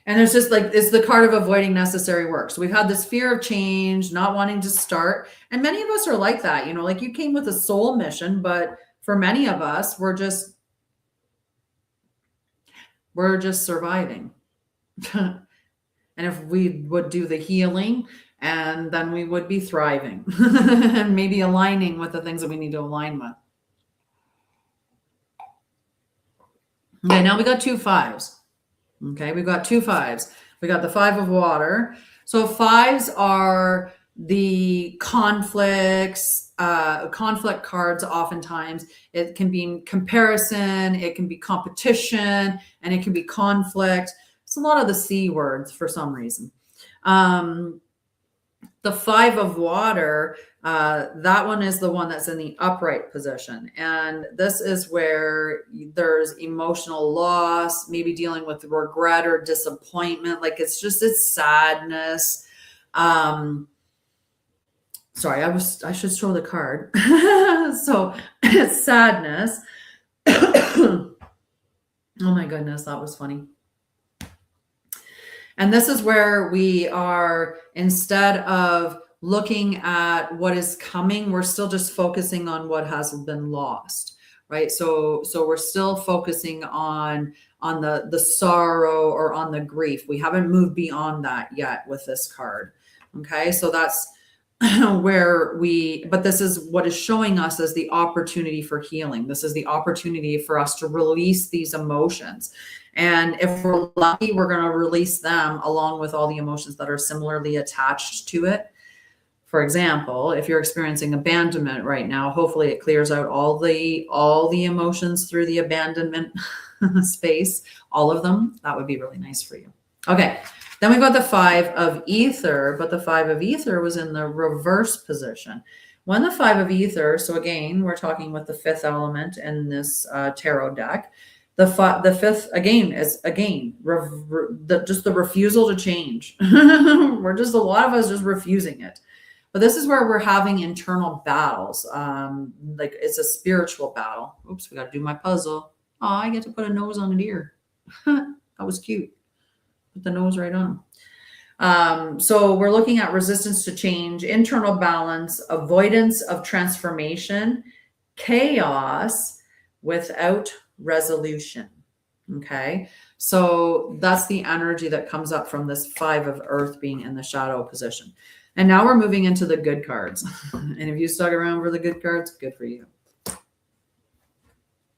And there's just like, it's the card of avoiding necessary work. So we've had this fear of change, not wanting to start. And many of us are like that, you know, like you came with a soul mission, but for many of us, we're just surviving. And if we would do the healing, and then we would be thriving and maybe aligning with the things that we need to align with. Okay, now we got 2 5s. Okay, we've got 2 5s. We got the 5 of water. So 5s are the conflicts, conflict cards. Oftentimes it can be comparison, it can be competition, and it can be conflict. It's a lot of the C words for some reason. The 5 of water, that one is the one that's in the upright position. And this is where there's emotional loss, maybe dealing with regret or disappointment. Like it's sadness. Sorry, I should show the card. So it's sadness. Oh my goodness, that was funny. And this is where we are, instead of looking at what is coming, we're still just focusing on what has been lost, right? So we're still focusing on the sorrow or on the grief. We haven't moved beyond that yet with this card. Okay, so that's where but this is what is showing us as the opportunity for healing. This is the opportunity for us to release these emotions. And if we're lucky, we're going to release them along with all the emotions that are similarly attached to it. For example, if you're experiencing abandonment right now, hopefully it clears out all the emotions through the abandonment space, all of them. That would be really nice for you. Okay, then we've got the 5 of ether, but the 5 of ether was in the reverse position. When the 5 of ether, so again, we're talking with the 5th element in this tarot deck. The 5th again is just the refusal to change. We're just, a lot of us just refusing it. But this is where we're having internal battles. Like it's a spiritual battle. Oops, we got to do my puzzle. Oh, I get to put a nose on a deer. That was cute. Put the nose right on. So we're looking at resistance to change, internal balance, avoidance of transformation, chaos without resolution. Okay, so that's the energy that comes up from this 5 of earth being in the shadow position. And now we're moving into the good cards. And if you stuck around for the good cards, good for you.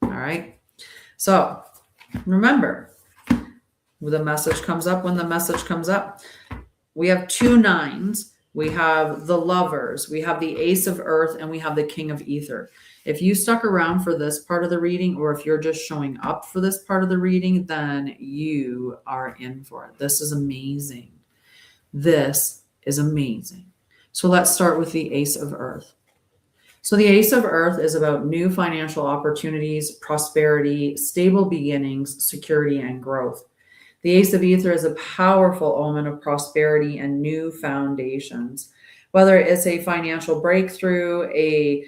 All right, so remember, the message comes up when the message comes up. We have 2 9s. We have the lovers, we have the ace of earth, and we have the king of ether. If you stuck around for this part of the reading, or if you're just showing up for this part of the reading, then you are in for it. This is amazing. This is amazing. So let's start with the ace of earth. So the ace of earth is about new financial opportunities, prosperity, stable beginnings, security, and growth. The ace of ether is a powerful omen of prosperity and new foundations. Whether it's a financial breakthrough, a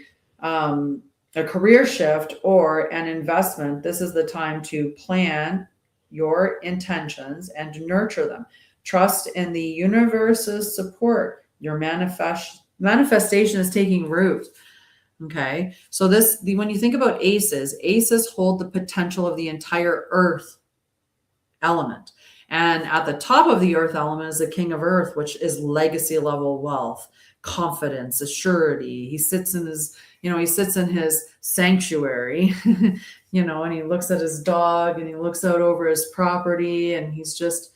career shift, or an investment, this is the time to plan your intentions and nurture them. Trust in the universe's support. Your manifestation is taking root. Okay, so when you think about aces hold the potential of the entire earth element. And at the top of the earth element is the king of earth, which is legacy level wealth, confidence, assurity. He sits in his sanctuary, and he looks at his dog and he looks out over his property and he's just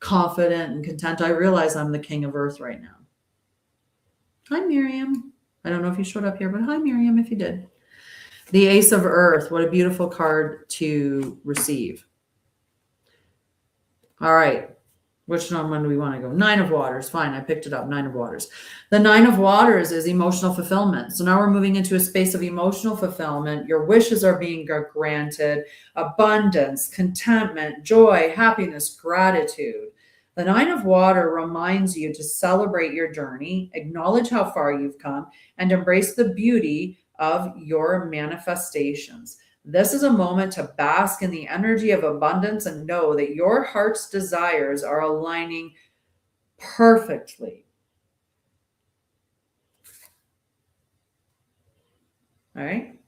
confident and content. I realize I'm the king of earth right now. Hi, Miriam. I don't know if you showed up here, but hi, Miriam, if you did. The ace of earth, what a beautiful card to receive. All right. Which one do we want to go? 9 of Waters. Fine, I picked it up. 9 of Waters. The 9 of Waters is emotional fulfillment. So now we're moving into a space of emotional fulfillment. Your wishes are being granted. Abundance, contentment, joy, happiness, gratitude. The 9 of Water reminds you to celebrate your journey, acknowledge how far you've come, and embrace the beauty of your manifestations. This is a moment to bask in the energy of abundance and know that your heart's desires are aligning perfectly. All right.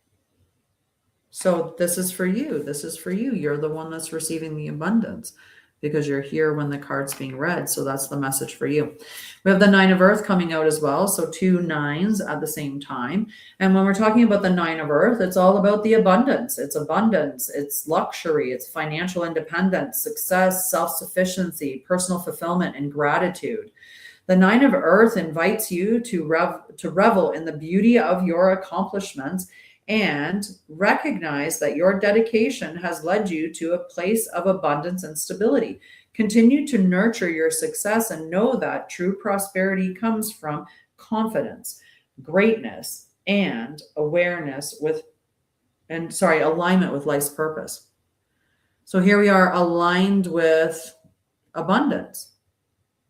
So this is for you. This is for you. You're the one that's receiving the abundance because you're here when the card's being read. So that's the message for you. We have the 9 of Earth coming out as well. So 2 9s at the same time. And when we're talking about the 9 of Earth, it's all about the abundance. It's abundance. It's luxury. It's financial independence, success, self-sufficiency, personal fulfillment, and gratitude. The 9 of Earth invites you to revel in the beauty of your accomplishments and recognize that your dedication has led you to a place of abundance and stability. Continue to nurture your success and know that true prosperity comes from confidence, greatness, and alignment with life's purpose. So here we are aligned with abundance.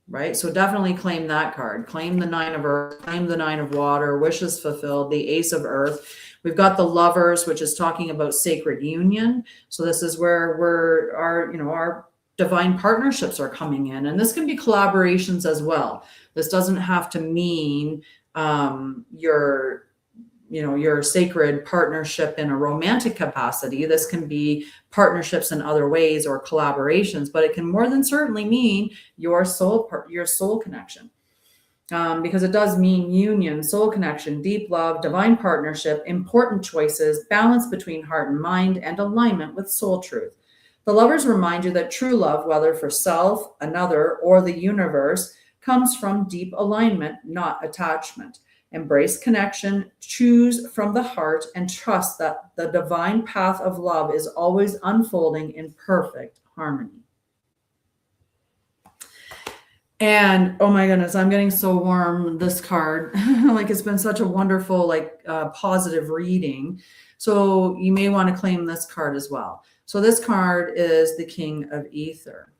Right? So definitely claim that card. Claim the 9 of Earth, claim the 9 of Water, wishes fulfilled, the Ace of Earth. We've got the Lovers, which is talking about sacred union. So this is where our divine partnerships are coming in. And this can be collaborations as well. This doesn't have to mean your sacred partnership in a romantic capacity. This can be partnerships in other ways or collaborations, but it can more than certainly mean your soul connection. Because it does mean union, soul connection, deep love, divine partnership, important choices, balance between heart and mind, and alignment with soul truth. The Lovers remind you that true love, whether for self, another, or the universe, comes from deep alignment, not attachment. Embrace connection, choose from the heart, and trust that the divine path of love is always unfolding in perfect harmony. And oh my goodness, I'm getting so warm, this card. Like it's been such a wonderful, positive reading. So you may want to claim this card as well. So this card is the King of Ether.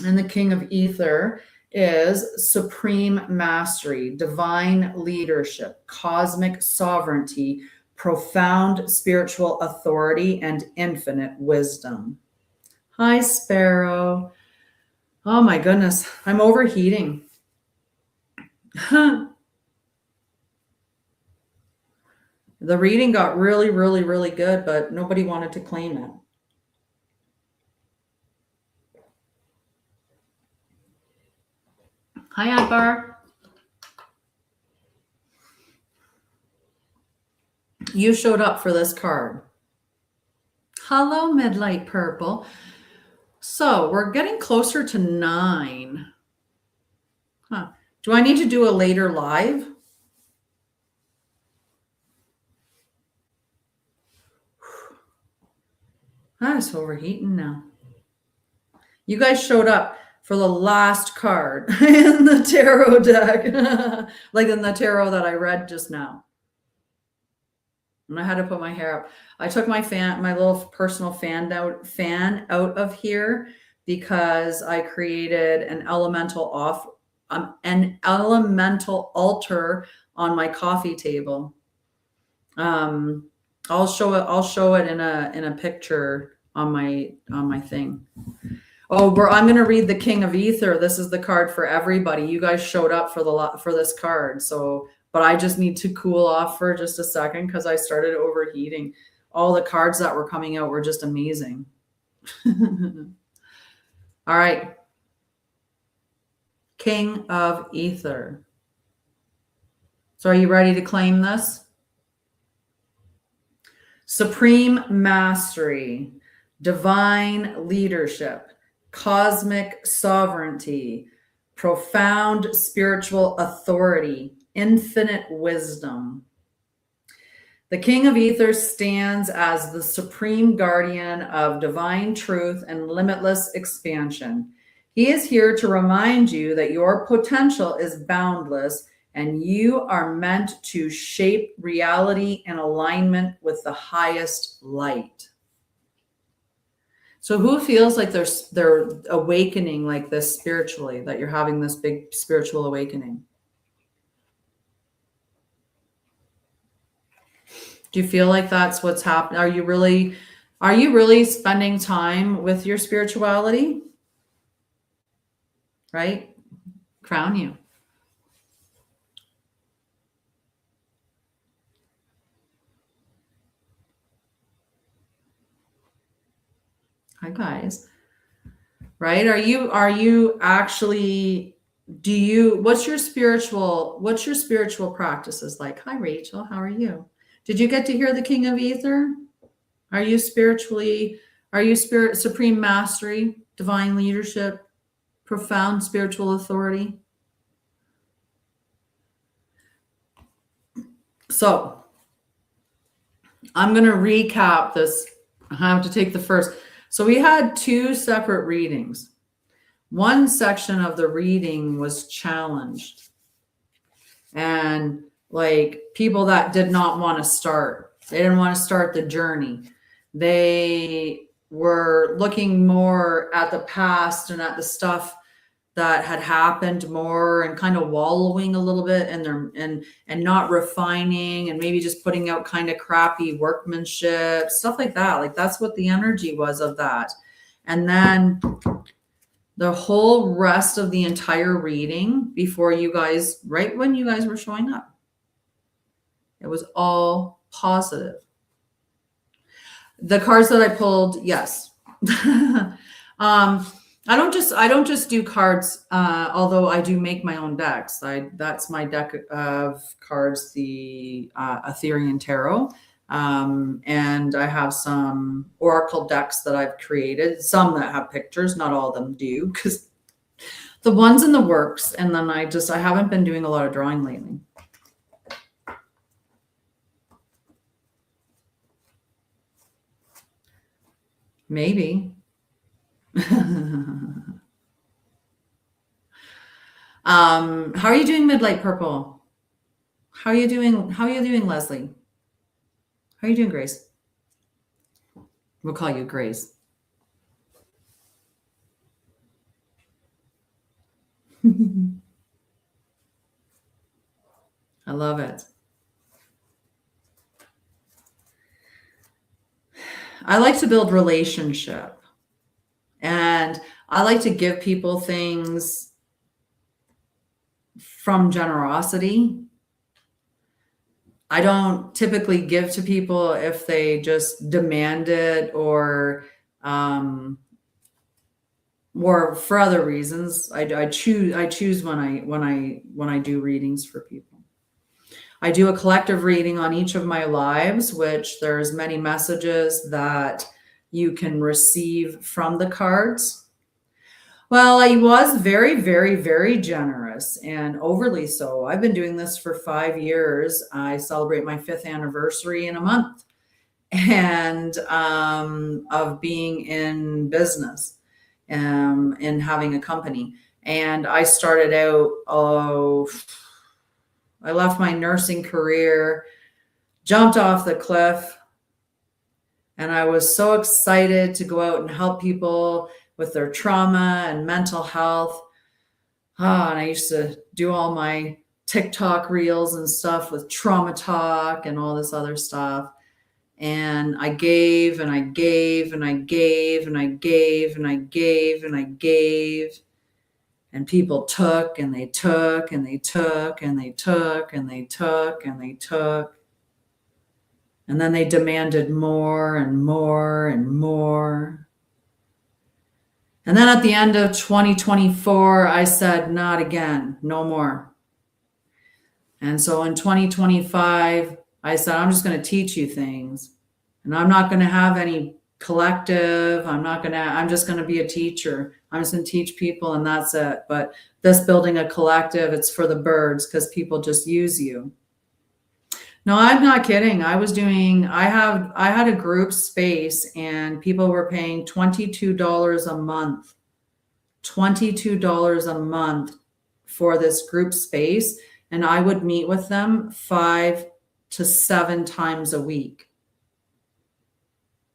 And the King of Ether is supreme mastery, divine leadership, cosmic sovereignty, profound spiritual authority, and infinite wisdom. Hi, Sparrow. Oh my goodness, I'm overheating. The reading got really, really, really good, but nobody wanted to claim it. Hi, Adbar. You showed up for this card. Hello, Midlight Purple. So we're getting closer to 9. Do I need to do a later live? It's overheating now. You guys showed up for the last card in the tarot deck, like in the tarot that I read just now. And I had to put my hair up. I took my little personal fan out of here because I created an elemental altar on my coffee table. I'll show it in a picture on my thing. Oh, I'm going to read the King of Ether. This is the card for everybody. You guys showed up for this card. So, but I just need to cool off for just a second because I started overheating. All the cards that were coming out were just amazing. All right. King of Ether. So are you ready to claim this? Supreme mastery, divine leadership, cosmic sovereignty, profound spiritual authority, infinite wisdom. The King of Ether stands as the supreme guardian of divine truth and limitless expansion. He is here to remind you that your potential is boundless and you are meant to shape reality in alignment with the highest light. So who feels like they're awakening like this spiritually, that you're having this big spiritual awakening? Do you feel like that's what's happening? Are you really spending time with your spirituality? Right? Crown you. Hi guys. Right? Are you actually, what's your spiritual practices like? Hi Rachel, how are you? Did you get to hear the King of Ether? Are you supreme mastery, divine leadership, profound spiritual authority? So I'm going to recap this. I have to take the first. So we had two separate readings. One section of the reading was challenged. And like people that did not want to start, they didn't want to start the journey. They were looking more at the past and at the stuff that had happened more and kind of wallowing a little bit in their and not refining and maybe just putting out kind of crappy workmanship, stuff like that. Like that's what the energy was of that. And then the whole rest of the entire reading before you guys, right when you guys were showing up, it was all positive. The cards that I pulled, yes. I don't just do cards, although I do make my own decks. That's my deck of cards, the Etherian Tarot. And I have some oracle decks that I've created, some that have pictures, not all of them do, because the one's in the works. And then I haven't been doing a lot of drawing lately. Maybe. How are you doing, Midlight Purple? How are you doing, Leslie? How are you doing, Grace? We'll call you Grace. I love it. I like to build relationship, and I like to give people things from generosity. I don't typically give to people if they just demand it or for other reasons. I choose when I do readings for people. I do a collective reading on each of my lives, which there's many messages that you can receive from the cards. Well, I was very, very, very generous and overly so. I've been doing this for 5 years. I celebrate my 5th anniversary in a month, and of being in business and having a company. And I started out, I left my nursing career, jumped off the cliff, and I was so excited to go out and help people with their trauma and mental health. And I used to do all my TikTok reels and stuff with trauma talk and all this other stuff. And I gave and I gave and I gave and I gave and I gave and I gave. And people took and they took and they took and they took and they took and they took. And then they demanded more and more and more. And then at the end of 2024, I said, not again, no more. And so in 2025, I said, I'm just going to teach you things. And I'm not going to have any collective. I'm just going to be a teacher. I'm just going to teach people and that's it. But this building a collective, it's for the birds because people just use you. No, I'm not kidding. I had a group space and people were paying $22 a month $22 a month for this group space. And I would meet with them 5 to 7 times a week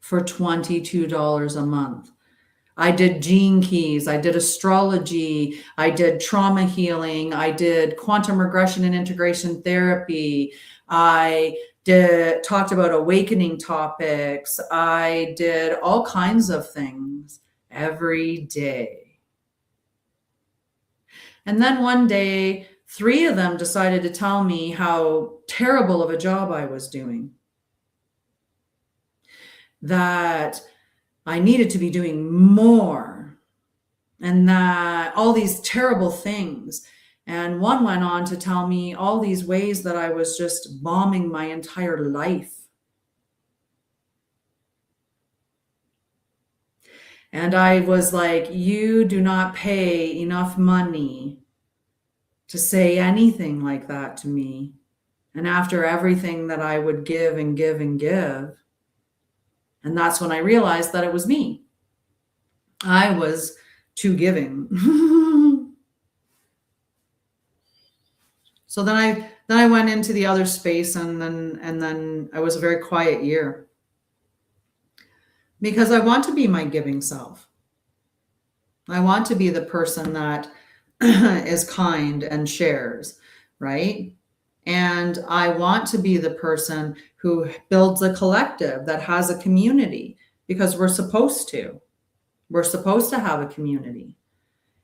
for $22 a month. I did gene keys, I did astrology, I did trauma healing, I did quantum regression and integration therapy, I talked about awakening topics, I did all kinds of things every day. And then one day, 3 of them decided to tell me how terrible of a job I was doing, that I needed to be doing more, and that all these terrible things. And one went on to tell me all these ways that I was just bombing my entire life. And I was like, you do not pay enough money to say anything like that to me. And after everything that I would give and give and give. And that's when I realized that it was me. I was too giving. So then I went into the other space, and then I was a very quiet year, because I want to be my giving self. I want to be the person that is kind and shares, right? And I want to be the person who builds a collective that has a community, because we're supposed to. We're supposed to have a community.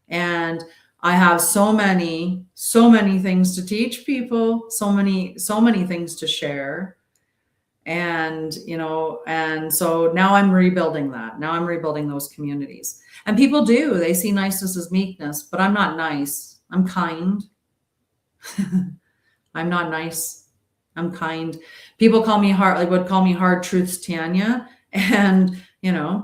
And I have so many things to teach people, so many things to share. And, and so now I'm rebuilding that. Now I'm rebuilding those communities. And people they see niceness as meekness, but I'm not nice. I'm kind. I'm not nice. I'm kind. People call me would call me hard truths, Tanya. And,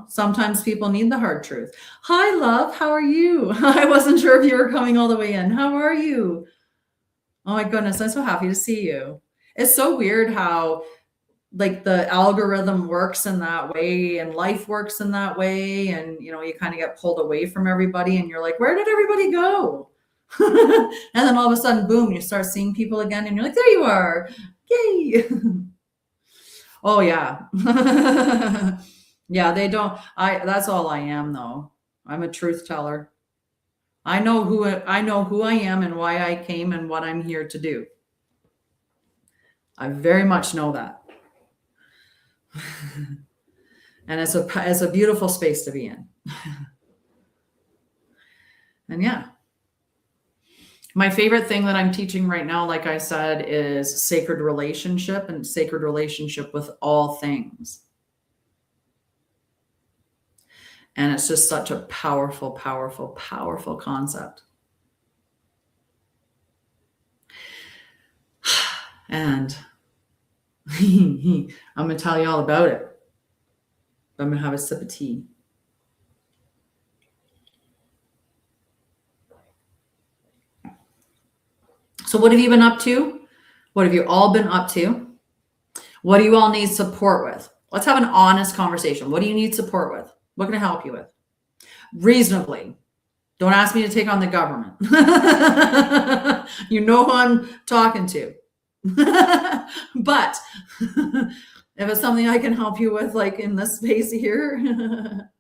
sometimes people need the hard truth. Hi, love. How are you? I wasn't sure if you were coming all the way in. How are you? Oh my goodness. I'm so happy to see you. It's so weird how the algorithm works in that way, and life works in that way. And, you kind of get pulled away from everybody, and you're like, where did everybody go? And then all of a sudden, boom, you start seeing people again, and you're like, there you are. Yay. Oh yeah. Yeah, that's all I am, though. I'm a truth teller. I know who I am and why I came and what I'm here to do. I very much know that. And it's a beautiful space to be in. And yeah. My favorite thing that I'm teaching right now, like I said, is sacred relationship, and sacred relationship with all things. And it's just such a powerful, powerful, powerful concept. And I'm going to tell you all about it. I'm going to have a sip of tea. So what have you been up to? What have you all been up to? What do you all need support with? Let's have an honest conversation. What do you need support with? What can I help you with? Reasonably. Don't ask me to take on the government. You know who I'm talking to. But if it's something I can help you with, like in this space here.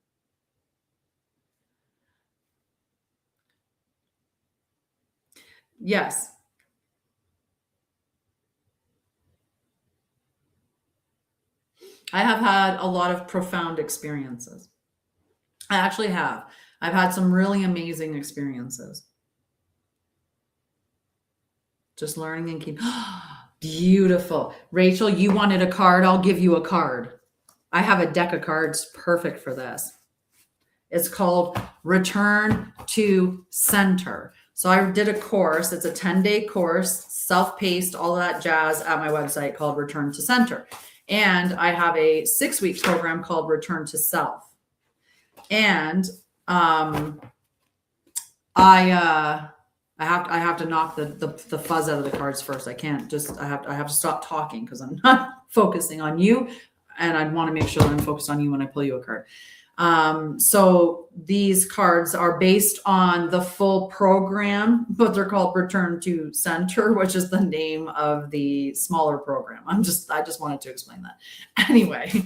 Yes. I have had a lot of profound experiences. I actually have. I've had some really amazing experiences. Just learning and keep. Beautiful. Rachel, you wanted a card. I'll give you a card. I have a deck of cards perfect for this. It's called Return to Center. So I did a course. It's a 10-day course, self-paced, all that jazz at my website called Return to Center. And I have a 6-week program called Return to Self. And I have to knock the fuzz out of the cards first. I can't just, I have to stop talking because I'm not focusing on you, and I want to make sure that I'm focused on you when I pull you a card. So these cards are based on the full program, but they're called Return to Center, which is the name of the smaller program. I just wanted to explain that. Anyway,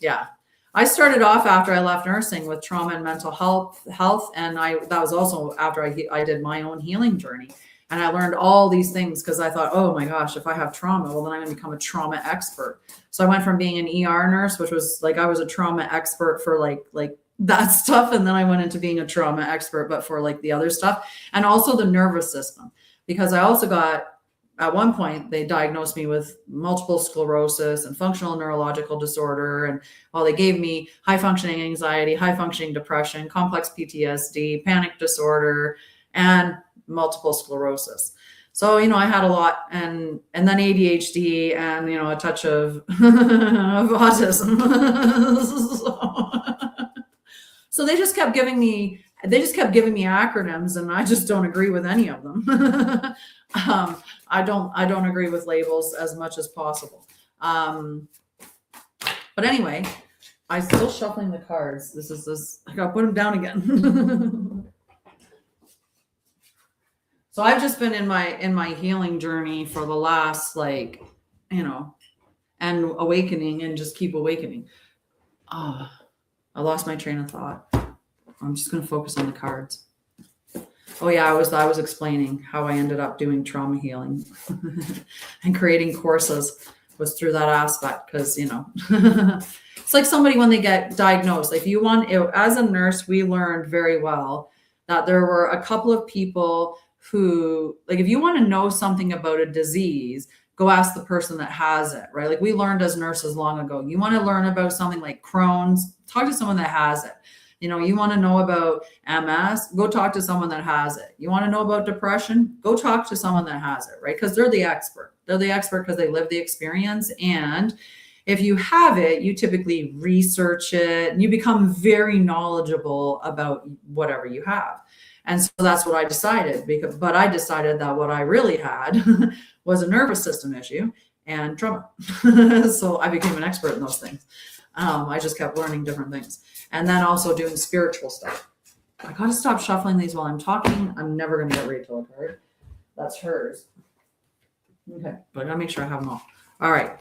yeah. I started off after I left nursing with trauma and mental health, and that was also after I did my own healing journey. And I learned all these things because I thought, oh my gosh, if I have trauma, well, then I'm going to become a trauma expert. So I went from being an ER nurse, which was like, I was a trauma expert for like that stuff. And then I went into being a trauma expert, but for like the other stuff, and also the nervous system, because I also got, at one point, they diagnosed me with multiple sclerosis and functional neurological disorder. And well, they gave me high functioning anxiety, high functioning depression, complex PTSD, panic disorder, and multiple sclerosis. So, I had a lot, and then ADHD and, a touch of autism. So they just kept giving me acronyms, and I just don't agree with any of them. I don't agree with labels as much as possible. But anyway, I'm still shuffling the cards. I gotta put them down again. So I've just been in my healing journey for the last, and awakening, and just keep awakening. I lost my train of thought. I'm just going to focus on the cards. Oh yeah, I was explaining how I ended up doing trauma healing and creating courses was through that aspect, because it's like somebody when they get diagnosed. If you want, as a nurse, we learned very well that there were a couple of people who, like, if you want to know something about a disease, go ask the person that has it, right? Like we learned as nurses long ago. You want to learn about something like Crohn's, talk to someone that has it. You want to know about MS, go talk to someone that has it. You want to know about depression, go talk to someone that has it, right? Because they're the expert. They're the expert because they live the experience. And if you have it, you typically research it and you become very knowledgeable about whatever you have. And so that's what I decided, but I decided that what I really had was a nervous system issue and trauma. So I became an expert in those things. I just kept learning different things. And then also doing spiritual stuff. I got to stop shuffling these while I'm talking. I'm never going to get Rachel a card. That's hers. Okay, but I got to make sure I have them all. All right.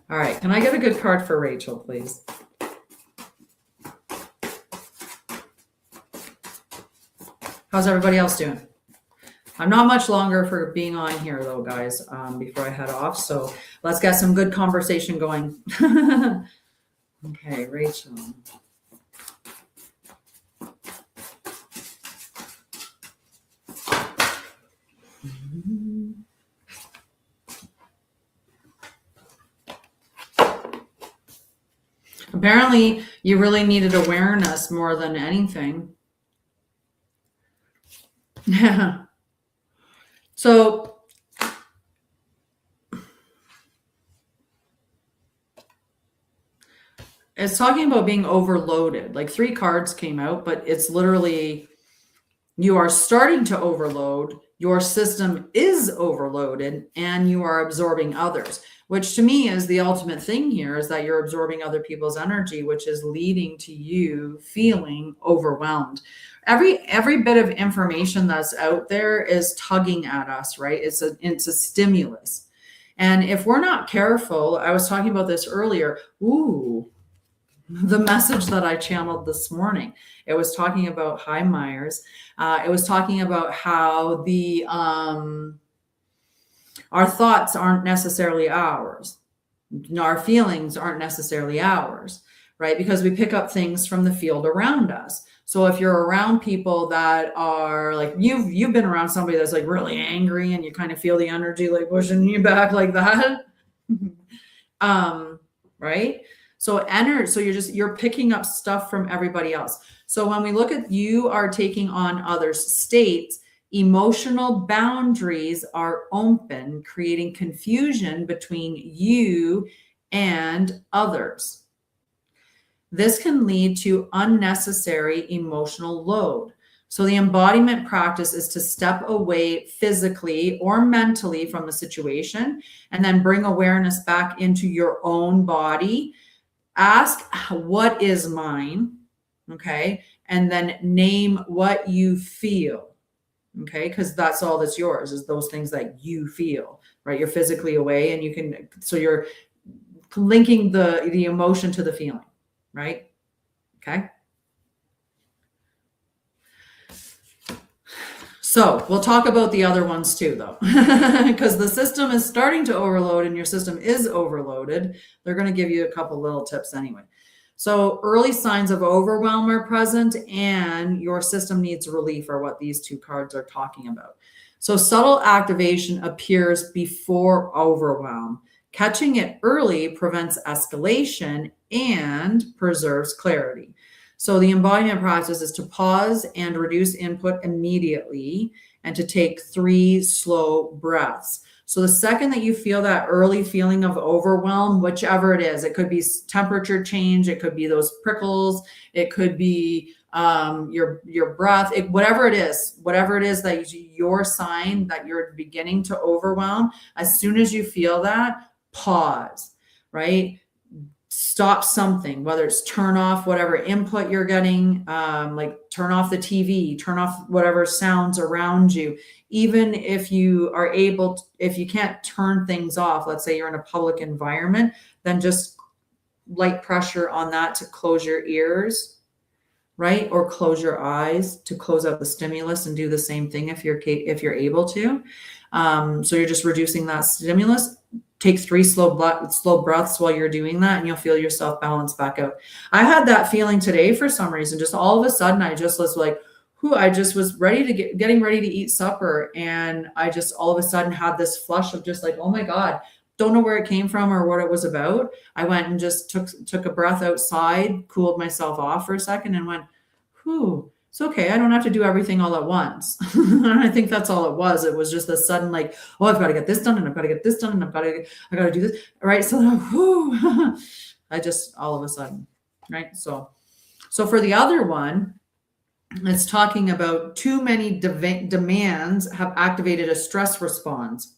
All right, can I get a good card for Rachel, please? How's everybody else doing? I'm not much longer for being on here though, guys, before I head off. So let's get some good conversation going. Okay, Rachel. Apparently, you really needed awareness more than anything. Yeah. So it's talking about being overloaded. Like 3 cards came out, but it's literally you are starting to overload. Your system is overloaded and you are absorbing others, which to me is the ultimate thing here, is that you're absorbing other people's energy, which is leading to you feeling overwhelmed. Every bit of information that's out there is tugging at us, right? It's a stimulus. And if we're not careful, I was talking about this earlier. The message that I channeled this morning, it was talking about, hi Myers. It was talking about how our thoughts aren't necessarily ours. Our feelings aren't necessarily ours, right? Because we pick up things from the field around us. So if you're around people that are like, you've been around somebody that's like really angry and you kind of feel the energy like pushing you back like that. Right? So you're picking up stuff from everybody else. So when we look at you are taking on others' states, emotional boundaries are open, creating confusion between you and others. This can lead to unnecessary emotional load. So the embodiment practice is to step away physically or mentally from the situation and then bring awareness back into your own body. Ask, what is mine? Okay. And then name what you feel. Okay. Because that's all that's yours, is those things that you feel, right? You're physically away, and you can, so you're linking the emotion to the feeling, right? Okay. So we'll talk about the other ones too, though, because the system is starting to overload and your system is overloaded. They're going to give you a couple little tips anyway. So early signs of overwhelm are present, and your system needs relief, are what these two cards are talking about. So subtle activation appears before overwhelm. Catching it early prevents escalation and preserves clarity. So the embodiment process is to pause and reduce input immediately, and to take 3 slow breaths. So the second that you feel that early feeling of overwhelm, whichever it is, it could be temperature change, it could be those prickles, it could be your breath, whatever it is that your sign that you're beginning to overwhelm, as soon as you feel that, pause, right? Stop something, whether it's turn off whatever input you're getting, like turn off the TV, turn off whatever sounds around you. Even if you are able to, if you can't turn things off, let's say you're in a public environment, then just light pressure on that to close your ears, right? Or close your eyes to close out the stimulus, and do the same thing if you're able to. So you're just reducing that stimulus. Take 3 slow breaths while you're doing that, and you'll feel yourself balance back out. I had that feeling today for some reason. Just all of a sudden, I just was like, I just was ready to getting ready to eat supper. And I just all of a sudden had this flush of just like, oh my God, don't know where it came from or what it was about. I went and just took a breath outside, cooled myself off for a second, and went, it's okay. I don't have to do everything all at once. And I think that's all it was. It was just a sudden like, I've got to get this done, and I've got to get this done, and I got to do this. Right. So I just all of a sudden, right. So for the other one, it's talking about too many demands have activated a stress response.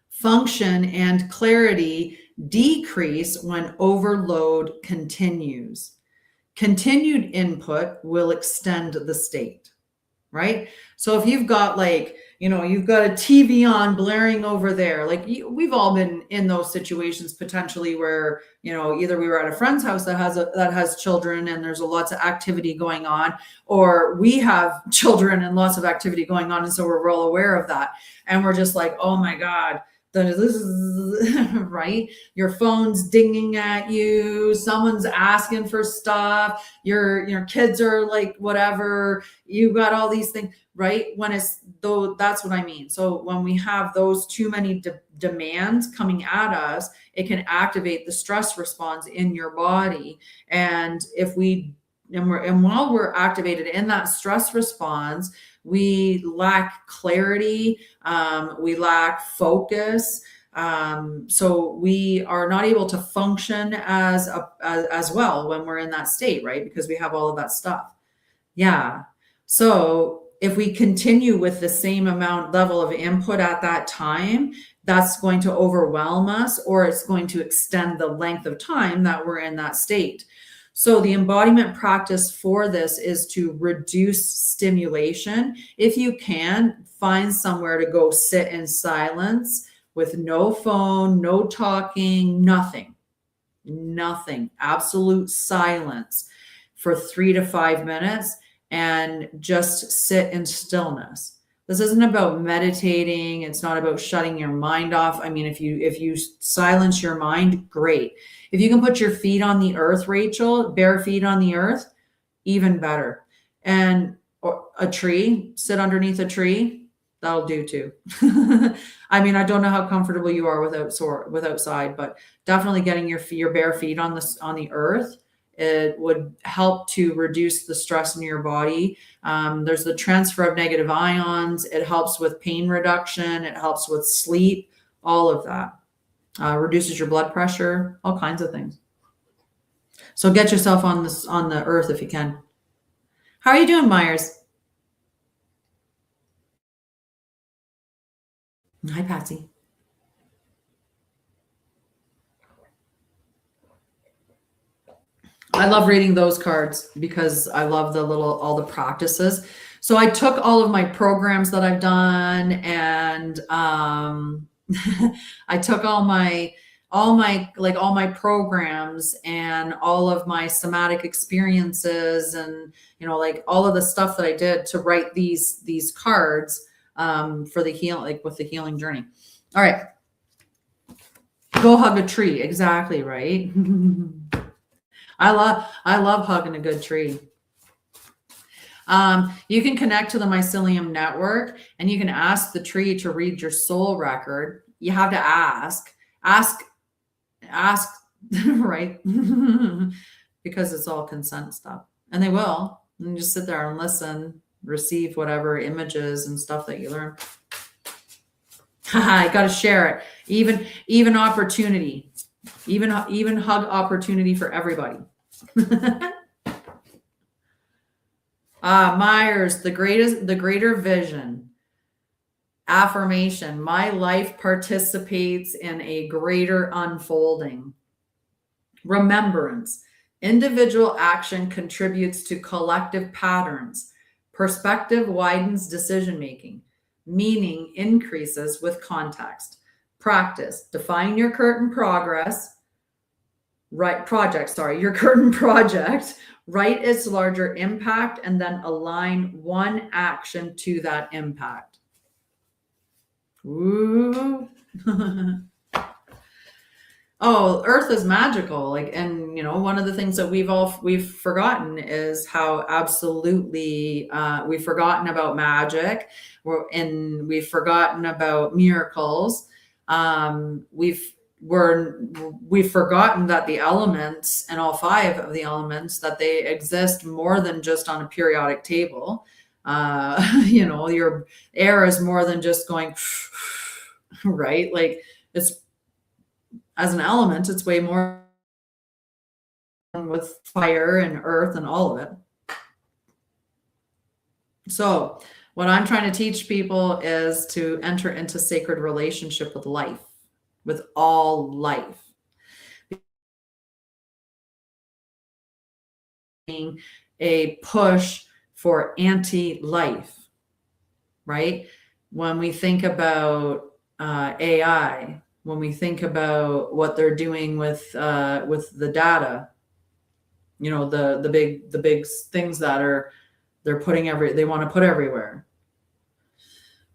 Function and clarity decrease when overload continues. Continued input will extend the state, right? So if you've got you've got a TV on blaring over there, we've all been in those situations potentially where, either we were at a friend's house that has children and there's lots of activity going on, or we have children and lots of activity going on. And so we're well aware of that. And we're just like, oh my God, this is right. Your phone's dinging at you. Someone's asking for stuff. Your kids are like, whatever, you got all these things, right? That's what I mean. So when we have those too many demands coming at us, it can activate the stress response in your body. And while we're activated in that stress response, we lack clarity, we lack focus, so we are not able to function as well when we're in that state, right? Because we have all of that stuff. Yeah. So if we continue with the same level of input at that time, that's going to overwhelm us, or it's going to extend the length of time that we're in that state. So the embodiment practice for this is to reduce stimulation. If you can, find somewhere to go sit in silence with no phone, no talking, nothing, absolute silence for 3 to 5 minutes, and just sit in stillness. This isn't about meditating. It's not about shutting your mind off. I mean, if you silence your mind, great. If you can put your feet on the earth, Rachel, bare feet on the earth, even better. And a tree, sit underneath a tree, that'll do too. I mean, I don't know how comfortable you are with outside, but definitely getting your bare feet on the earth, it would help to reduce the stress in your body. There's the transfer of negative ions. It helps with pain reduction. It helps with sleep, all of that. Reduces your blood pressure, all kinds of things. So get yourself on the earth if you can. How are you doing, Myers? Hi, Patsy. I love reading those cards because I love all the practices. So I took all of my programs that I've done, and I took all my programs and all of my somatic experiences, and like all of the stuff that I did to write these cards for the with the healing journey. All right, go hug a tree. Exactly right. I love hugging a good tree. You can connect to the mycelium network, and you can ask the tree to read your soul record. You have to ask, right? Because it's all consent stuff, and they will. And just sit there and listen, receive whatever images and stuff that you learn. I got to share it. Even opportunity, even hug opportunity for everybody. Myers, the greater vision. Affirmation: my life participates in a greater unfolding. Remembrance: individual action contributes to collective patterns. Perspective widens decision making. Meaning increases with context. Practice: define your current progress. Your current project. Write its larger impact, and then align one action to that impact. Ooh. Oh, Earth is magical. And one of the things that we've forgotten is how absolutely we've forgotten about magic, and we've forgotten about miracles. We've forgotten that the elements, and all 5 of the elements, that they exist more than just on a periodic table. Your air is more than just going right. It's, as an element, it's way more with fire and earth and all of it. So what I'm trying to teach people is to enter into sacred relationship with life, with all life. Being a push for anti-life, right? When we think about AI, when we think about what they're doing with the data, the big things that they want to put everywhere,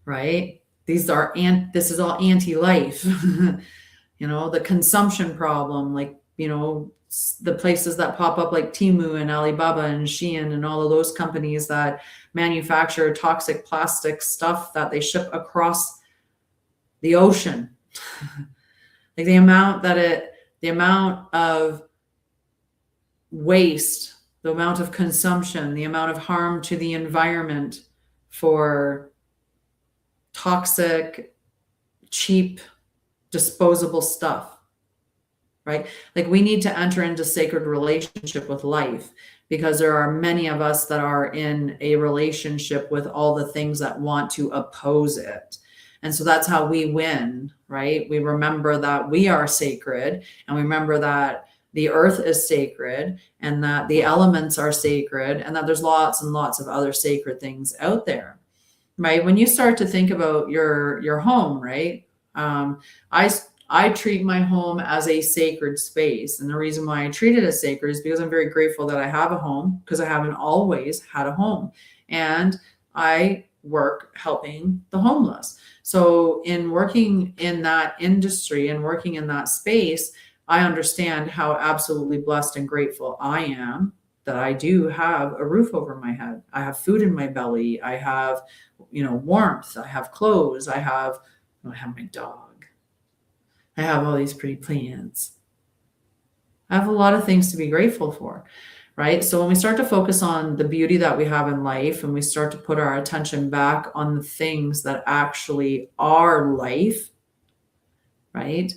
right? This is all anti-life. The consumption problem, the places that pop up like Temu and Alibaba and Shein and all of those companies that manufacture toxic plastic stuff that they ship across the ocean. The amount of waste, the amount of consumption, the amount of harm to the environment for toxic, cheap, disposable stuff, right? We need to enter into sacred relationship with life, because there are many of us that are in a relationship with all the things that want to oppose it. And so that's how we win, right? We remember that we are sacred, and we remember that the earth is sacred, and that the elements are sacred, and that there's lots and lots of other sacred things out there, right? When you start to think about your home, right? I treat my home as a sacred space. And the reason why I treat it as sacred is because I'm very grateful that I have a home, because I haven't always had a home. And I work helping the homeless. So in working in that industry and working in that space, I understand how absolutely blessed and grateful I am that I do have a roof over my head. I have food in my belly. I have, warmth. I have clothes. I have my dog. I have all these pretty plants. I have a lot of things to be grateful for, right? So when we start to focus on the beauty that we have in life, and we start to put our attention back on the things that actually are life, right?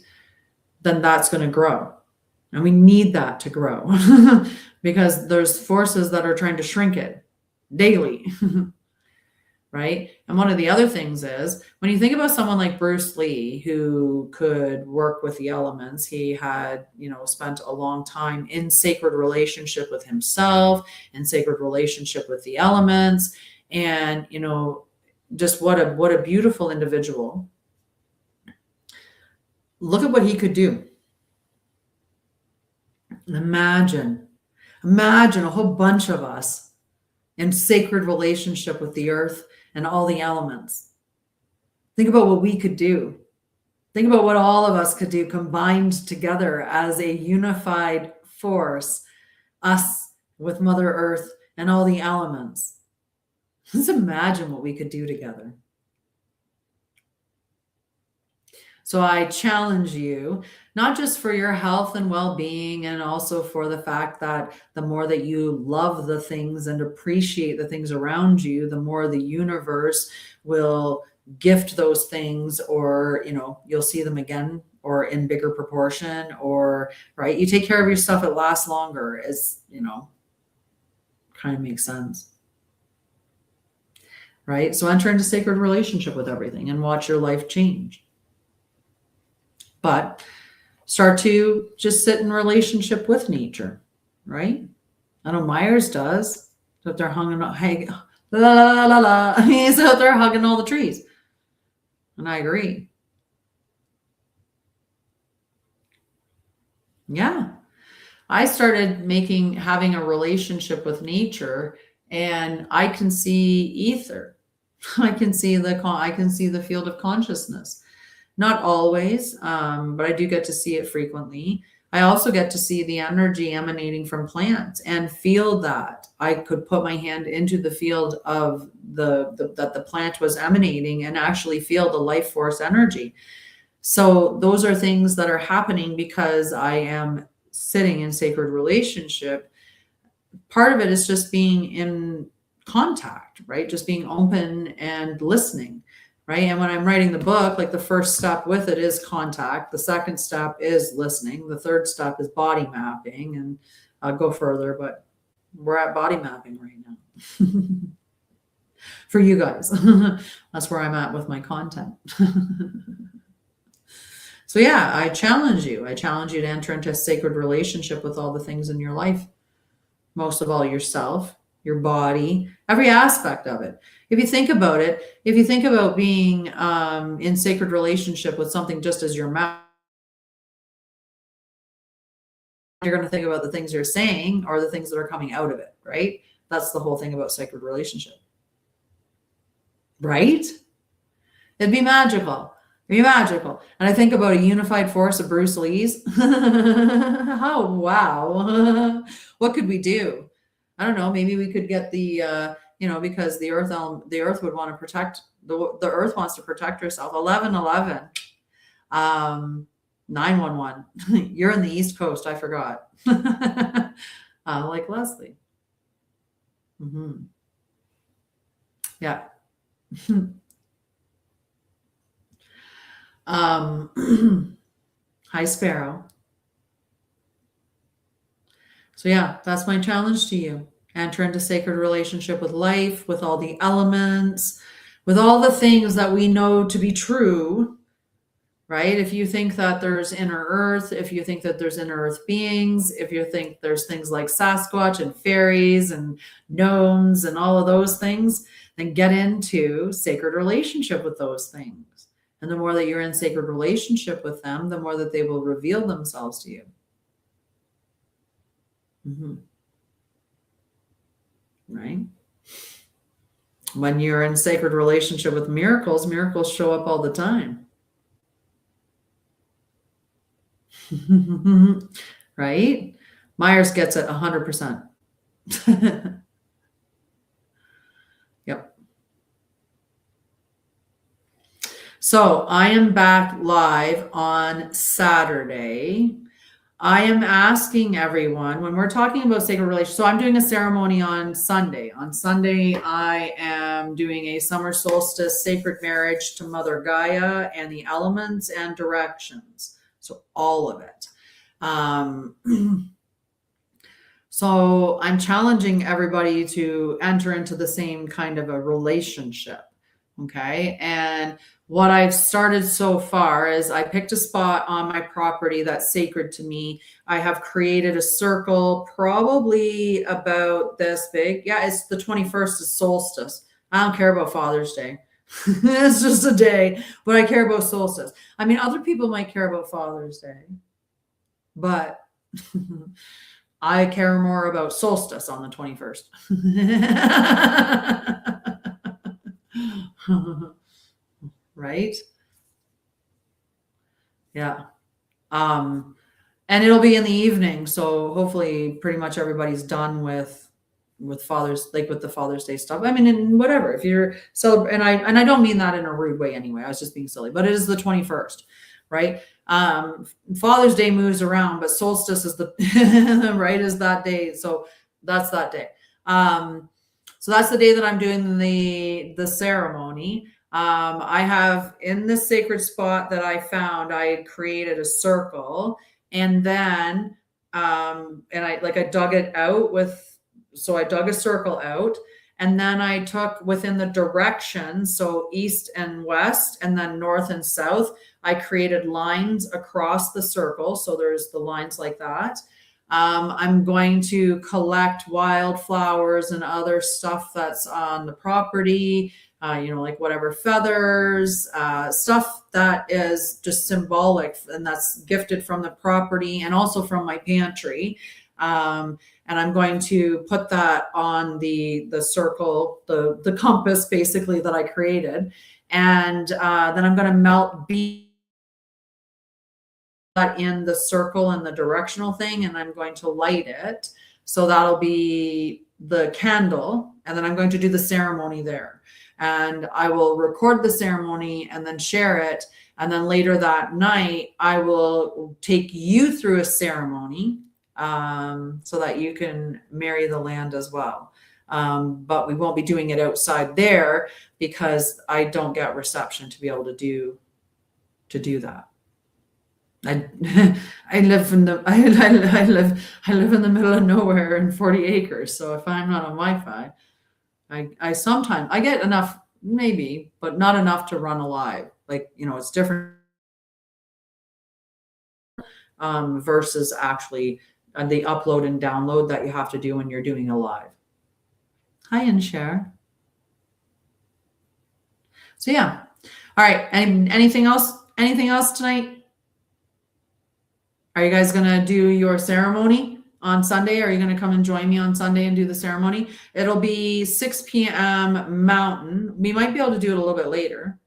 Then that's going to grow. And we need that to grow because there's forces that are trying to shrink it. daily. Right? And one of the other things is when you think about someone like Bruce Lee, who could work with the elements, he had, spent a long time in sacred relationship with himself and sacred relationship with the elements. And, just what a beautiful individual. Look at what he could do. Imagine a whole bunch of us in sacred relationship with the earth and all the elements. Think about what we could do. Think about what all of us could do combined together as a unified force, us with Mother Earth and all the elements. Just imagine what we could do together. So I challenge you, not just for your health and well-being, and also for the fact that the more that you love the things and appreciate the things around you, the more the universe will gift those things, or, you'll see them again or in bigger proportion, or, right? You take care of your stuff, it lasts longer, as, kind of makes sense. Right? So enter into sacred relationship with everything and watch your life change. But start to just sit in relationship with nature, right? I know Myers does. That they're hanging out, he's out there hugging all the trees. And I agree. Yeah. I started having a relationship with nature, and I can see ether. I can see the field of consciousness. Not always, but I do get to see it frequently. I also get to see the energy emanating from plants and feel that. I could put my hand into the field of that the plant was emanating and actually feel the life force energy. So those are things that are happening because I am sitting in sacred relationship. Part of it is just being in contact, right? Just being open and listening. Right. And when I'm writing the book, like the first step with it is contact. The second step is listening. The third step is body mapping. And I'll go further, but we're at body mapping right now. For you guys. That's where I'm at with my content. So yeah, I challenge you. I challenge you to enter into a sacred relationship with all the things in your life. Most of all, yourself, your body, every aspect of it. If you think about it, if you think about being in sacred relationship with something just as your mouth, you're going to think about the things you're saying or the things that are coming out of it, right? That's the whole thing about sacred relationship. Right? It'd be magical. It'd be magical. And I think about a unified force of Bruce Lee's. Oh, wow. What could we do? I don't know. Maybe we could get the, because the earth would want to protect, the earth wants to protect herself. 1111, 911. You're in the East Coast. I forgot. Like Leslie. Mm-hmm. Yeah. Hi, Sparrow. So yeah, that's my challenge to you. Enter into sacred relationship with life, with all the elements, with all the things that we know to be true, right? If you think that there's inner earth, if you think that there's inner earth beings, if you think there's things like Sasquatch and fairies and gnomes and all of those things, then get into sacred relationship with those things. And the more that you're in sacred relationship with them, the more that they will reveal themselves to you. Mm-hmm. Right? When you're in sacred relationship with miracles, miracles show up all the time. Right? Myers gets it 100%. Yep. So I am back live on Saturday. I am asking everyone, when we're talking about sacred relations, so I'm doing a ceremony on Sunday. On Sunday, I am doing a summer solstice sacred marriage to Mother Gaia and the elements and directions. So all of it. So I'm challenging everybody to enter into the same kind of a relationship. Okay. And what I've started so far is I picked a spot on my property that's sacred to me. I have created a circle probably about this big. Yeah, it's the 21st is solstice. I don't care about Father's Day. It's just a day, but I care about solstice. I mean, other people might care about Father's Day, but I care more about solstice on the 21st. Right? Yeah. And it'll be in the evening, so hopefully pretty much everybody's done with Father's, like with the Father's Day stuff. I mean, and whatever, if you're and I don't mean that in a rude way anyway. I was just being silly, but it is the 21st, right? Father's Day moves around, but solstice is the right, is that day. So that's that day. So that's the day that I'm doing the ceremony. I have in the sacred spot that I found, I created a circle, and then and I dug it out so I dug a circle out, and then I took within the direction, so east and west, and then north and south, I created lines across the circle. So there's the lines like that. I'm going to collect wildflowers and other stuff that's on the property, like whatever feathers, stuff that is just symbolic and that's gifted from the property and also from my pantry. And I'm going to put that on the circle, the compass basically that I created. And then I'm going to melt beads in the circle and the directional thing, and I'm going to light it. So that'll be the candle. And then I'm going to do the ceremony there. And I will record the ceremony and then share it. And then later that night, I will take you through a ceremony so that you can marry the land as well. But we won't be doing it outside there because I don't get reception to be able to do that. I live in the I live in the middle of nowhere in 40 acres. So if I'm not on Wi-Fi, I sometimes I get enough, maybe, but not enough to run a live. Like, it's different versus actually the upload and download that you have to do when you're doing a live. Hi, Anshar. So yeah. All right. Anything else? Anything else tonight? Are you guys going to do your ceremony on Sunday? Are you going to come and join me on Sunday and do the ceremony? It'll be 6 p.m. Mountain. We might be able to do it a little bit later.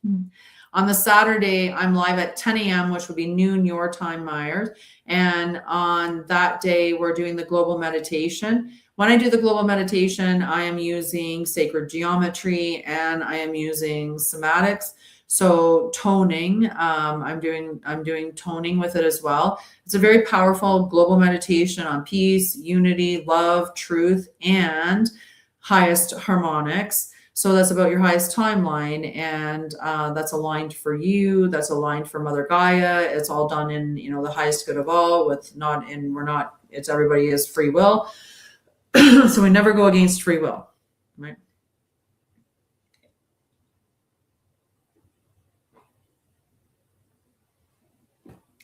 On the Saturday, I'm live at 10 a.m., which would be noon your time, Myers. And on that day, we're doing the global meditation. When I do the global meditation, I am using sacred geometry and I am using somatics. So toning, I'm doing toning with it as well. It's a very powerful global meditation on peace, unity, love, truth, and highest harmonics. So that's about your highest timeline, and that's aligned for you. That's aligned for Mother Gaia. It's all done in the highest good of all. It's everybody is free will. So we never go against free will, right?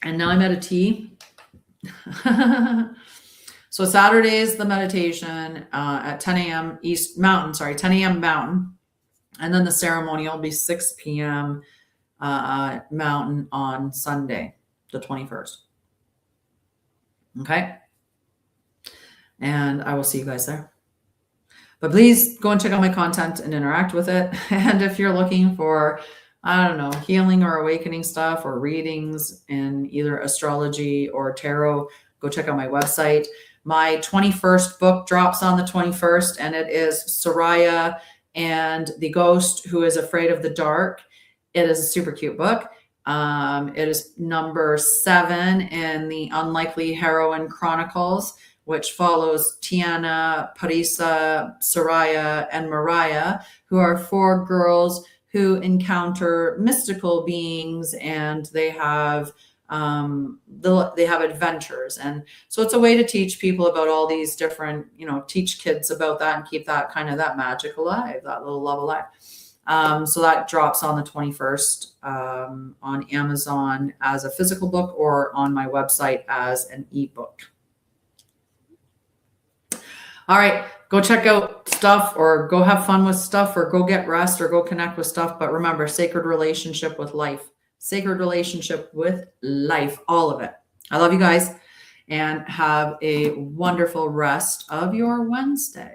And now I'm at a tea. So Saturday is the meditation at 10 a.m. East Mountain, 10 a.m. Mountain. And then the ceremony will be 6 p.m. Mountain on Sunday, the 21st. Okay. And I will see you guys there. But please go and check out my content and interact with it. And if you're looking for, I don't know, healing or awakening stuff or readings in either astrology or tarot, go check out my website. My 21st book drops on the 21st, and it is Soraya and the Ghost Who is Afraid of the Dark. It is a super cute book. It is number 7 in the Unlikely Heroine Chronicles, which follows Tiana, Parisa, Soraya, and Mariah, who are 4 girls who encounter mystical beings, and they have They have adventures. And so it's a way to teach people about all these different, teach kids about that and keep that kind of that magic alive, that little love alive. So that drops on the 21st on Amazon as a physical book or on my website as an ebook. All right, go check out stuff or go have fun with stuff or go get rest or go connect with stuff. But remember, sacred relationship with life, sacred relationship with life, all of it. I love you guys and have a wonderful rest of your Wednesday.